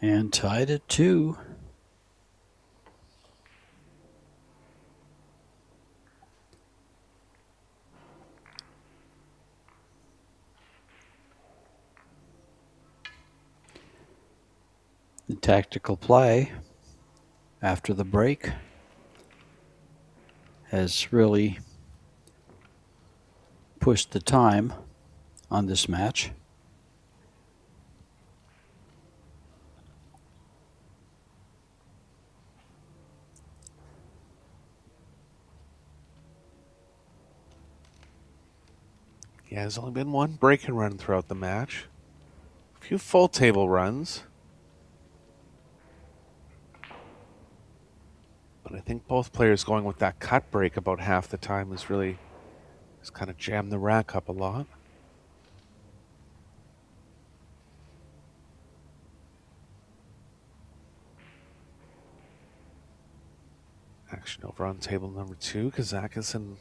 And tied at 2. The tactical play after the break has really pushed the time on this match. Yeah, there's only been one break and run throughout the match. A few full table runs. But I think both players going with that cut break about half the time has kind of jammed the rack up a lot. Action over on table number 2, Kazakis and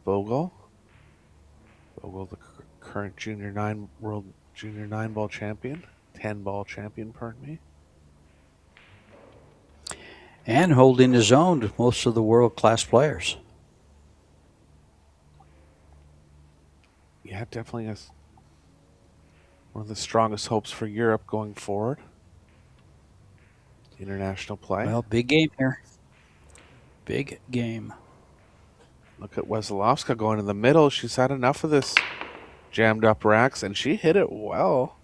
Vogel. Vogel, the current Junior 9 World Junior 9-ball champion. 10-ball champion, pardon me. And holding his own to most of the world-class players. Yeah, definitely one of the strongest hopes for Europe going forward. International play. Well, big game here. Big game. Look at WESOLOWSKA going in the middle. She's had enough of this jammed up racks, and she hit it well.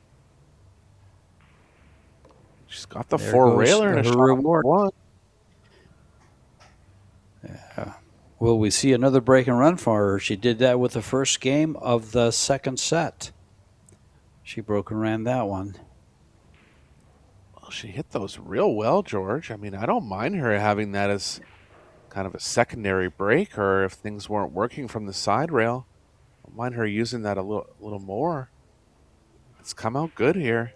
She's got the There 4-railer and a her shot reward. One. Yeah. Will we see another break and run for her? She did that with the first game of the second set. She broke and ran that one. Well, she hit those real well, George. I mean, I don't mind her having that as kind of a secondary break, or if things weren't working from the side rail. I don't mind her using that a little more. It's come out good here.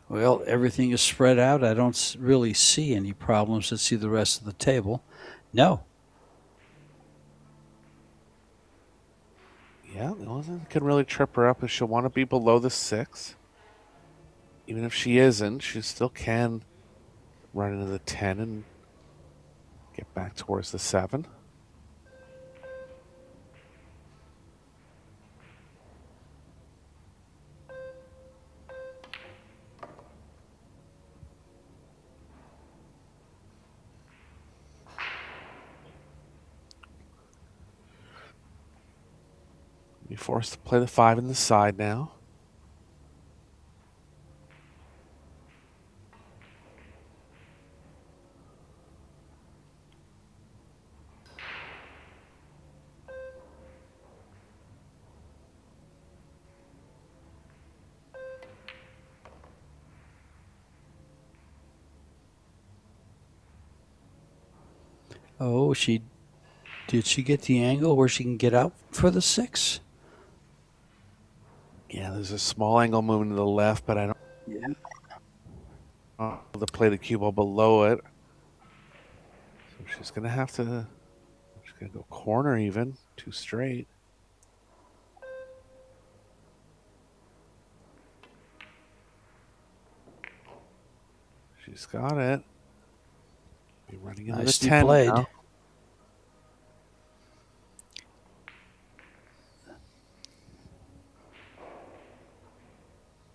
Well, everything is spread out. I don't really see any problems. Let's see the rest of the table. No. Yeah, the only thing that can really trip her up is she'll want to be below the 6. Even if she isn't, she still can run into the 10 and get back towards the 7. Be forced to play the 5 in the side now. Oh, did she get the angle where she can get out for the 6? Yeah, there's a small angle moving to the left, but I don't know to play the cue ball below it. So she's going to have to, she's going to go corner even, 2 straight. She's got it. Be running into the 10 played. now.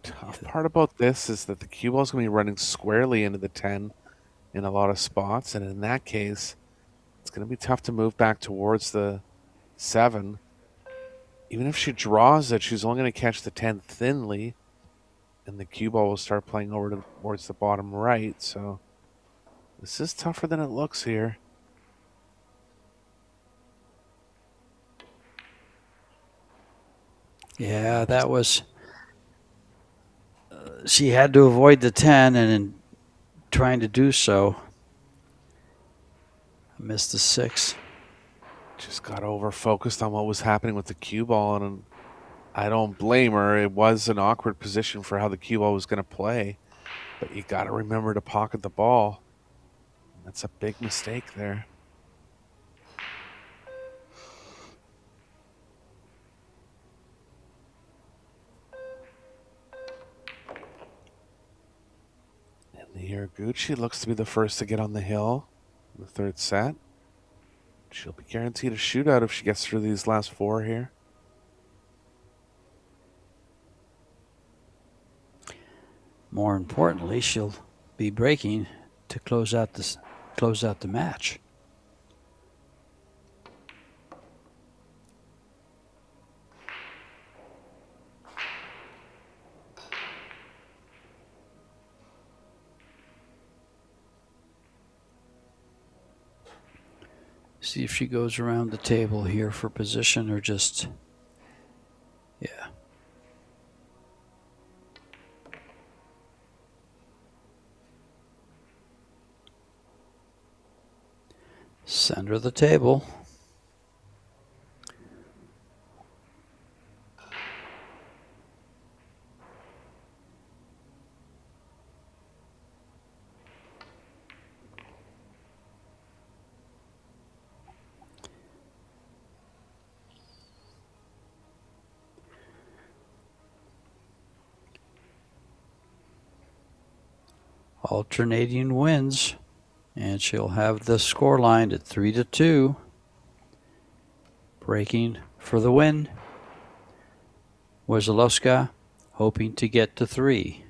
Tough part about this is that the cue ball is going to be running squarely into the 10 in a lot of spots, and in that case, it's going to be tough to move back towards the 7. Even if she draws it, she's only going to catch the 10 thinly, and the cue ball will start playing over towards the bottom right. So this is tougher than it looks here. Yeah, that was... she had to avoid the 10, and in trying to do so, missed the 6. Just got over-focused on what was happening with the cue ball, and I don't blame her. It was an awkward position for how the cue ball was going to play, but you got to remember to pocket the ball. That's a big mistake there. And the HIRAGUCHI looks to be the first to get on the hill in the 3rd set. She'll be guaranteed a shootout if she gets through these last 4 here. More importantly, she'll be breaking to close out the match. See if she goes around the table here for position or just... yeah. Center of the table. Alternating wins. And she'll have the score line at 3-2. Breaking for the win. WESOLOWSKA hoping to get to 3.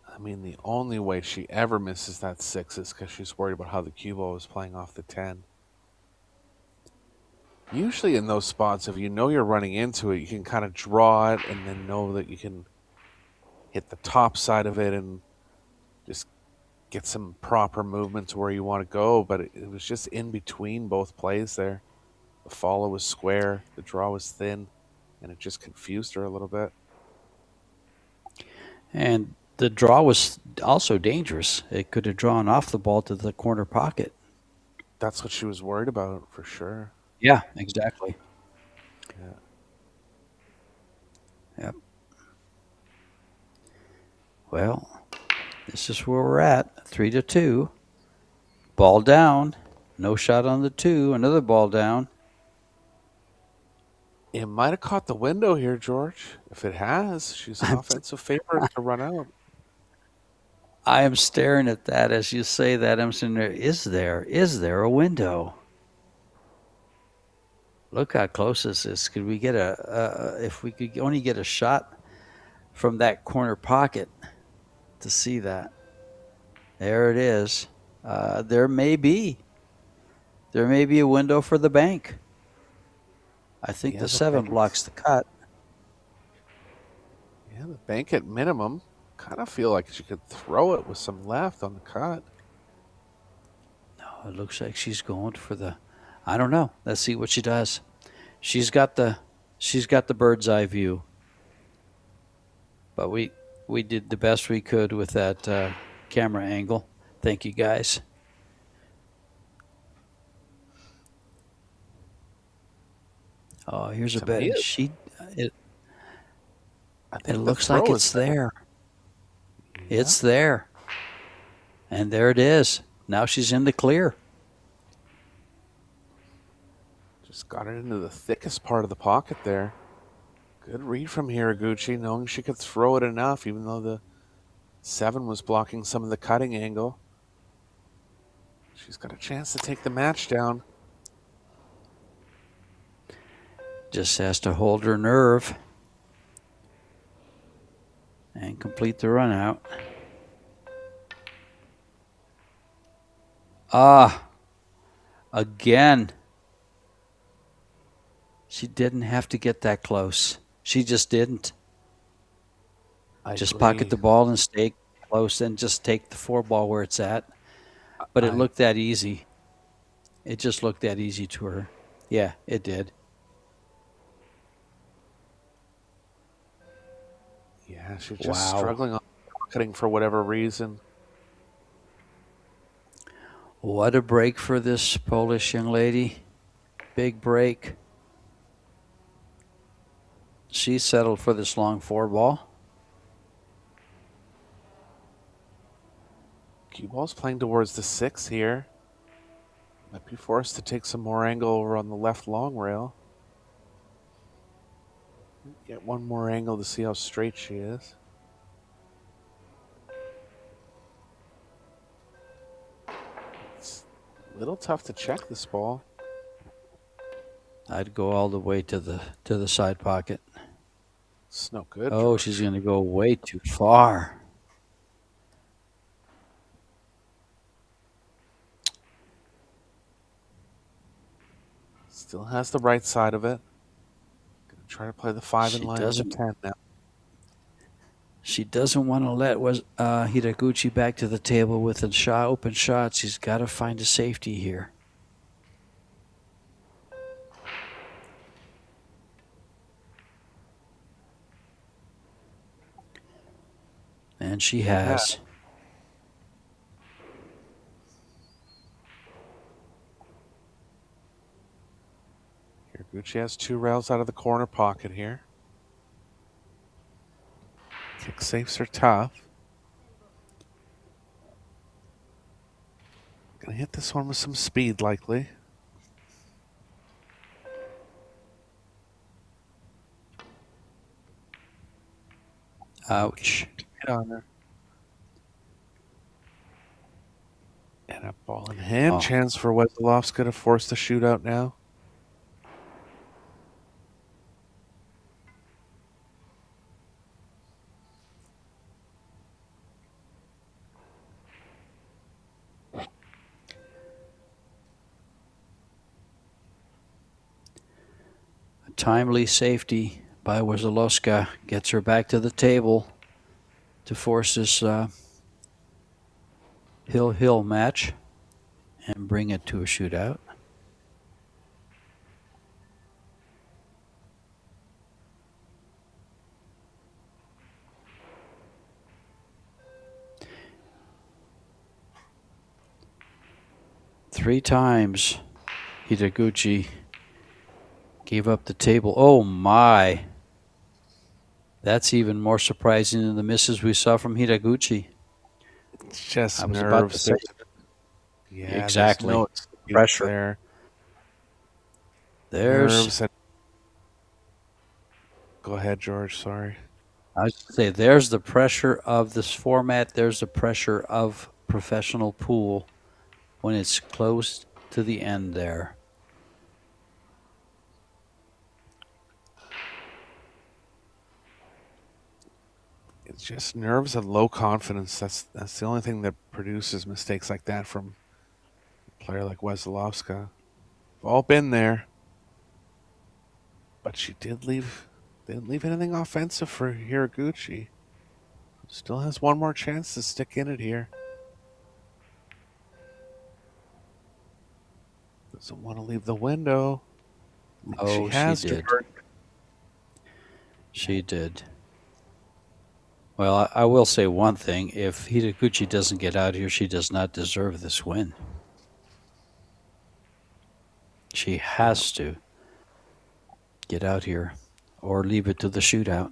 I mean, the only way she ever misses that 6 is because she's worried about how the cue ball is playing off the 10. Usually in those spots, if you know you're running into it, you can kind of draw it and then know that you can hit the top side of it and just get some proper movement to where you want to go. But it was just in between both plays there. The follow was square, the draw was thin, and it just confused her a little bit. And the draw was also dangerous. It could have drawn off the ball to the corner pocket. That's what she was worried about, for sure. Yeah, exactly. Yeah. Yep. Well, this is where we're at. 3-2. Ball down. No shot on the 2. Another ball down. It might have caught the window here, George. If it has, she's an offensive favorite to run out. I am staring at that as you say that. I'm saying, is there a window? Look how close this is. Could we get if we could only get a shot from that corner pocket to see that? There it is. There may be a window for the bank. I think the 7 blocks the cut. Yeah, the bank at minimum. Kind of feel like she could throw it with some left on the cut. No, it looks like she's going for the. I don't know. Let's see what she does. She's got the bird's eye view. But we did the best we could with that camera angle. Thank you, guys. Oh, here's a bet. It looks like it's there. Yeah. It's there. And there it is. Now she's in the clear. Just got it into the thickest part of the pocket there. Good read from Hiraguchi, knowing she could throw it enough, even though the 7 was blocking some of the cutting angle. She's got a chance to take the match down. Just has to hold her nerve and complete the run out. Again. She didn't have to get that close. She just didn't. Just pocket the ball and stay close and just take the 4 ball where it's at. But it looked that easy. It just looked that easy to her. Yeah, it did. Yeah, she's just struggling on cutting for whatever reason. What a break for this Polish young lady. Big break. She settled for this long 4 ball. Cue ball's playing towards the 6 here. Might be forced to take some more angle over on the left long rail. Get one more angle to see how straight she is. It's a little tough to check this ball. I'd go all the way to the side pocket. It's no good. Oh, George. She's going to go way too far. Still has the right side of it. Gonna try to play the 5 in line with the 10 now. She doesn't want to let Hiraguchi back to the table with a open shot. She's got to find a safety here. And she has. Hiraguchi has 2 rails out of the corner pocket here. Kick safes are tough. Gonna hit this one with some speed, likely. Ouch. Hit on her. And a ball in hand. Oh. Chance for WESOLOWSKA to force the shootout now. A timely safety by WESOLOWSKA gets her back to the table to force this hill-hill match and bring it to a shootout. Three times Hiraguchi gave up the table. Oh my. That's even more surprising than the misses we saw from Hiraguchi. It's just I was nerves. about to say. Yeah, Exactly. No Pressure. Nerves. Go ahead, George. Sorry. I was going to say, there's the pressure of this format. There's the pressure of professional pool when it's close to the end there. It's just nerves and low confidence. That's the only thing that produces mistakes like that from a player like WESOLOWSKA. We've all been there. But she didn't leave anything offensive for Hiraguchi. Still has one more chance to stick in it here. Doesn't want to leave the window. Oh, she did. She did. Well, I will say one thing. If Hiraguchi doesn't get out here, she does not deserve this win. She has to get out here or leave it to the shootout.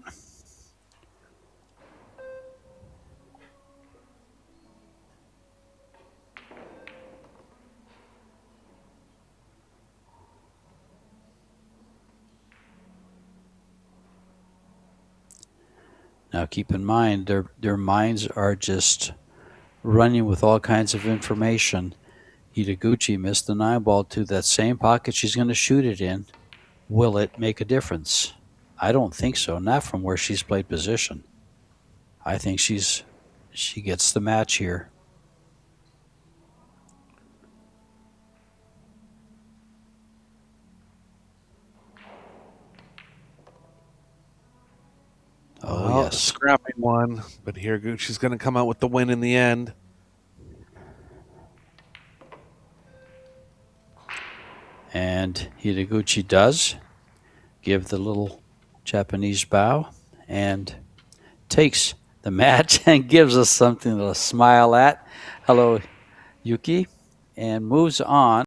Now keep in mind, their minds are just running with all kinds of information. Hiraguchi missed the 9-ball to that same pocket she's going to shoot it in. Will it make a difference? I don't think so. Not from where she's played position. I think she gets the match here. Oh, well, yes. Scrapping one, but Hiraguchi's going to come out with the win in the end. And Hiraguchi does give the little Japanese bow and takes the match and gives us something to smile at. Hello, Yuki, and moves on.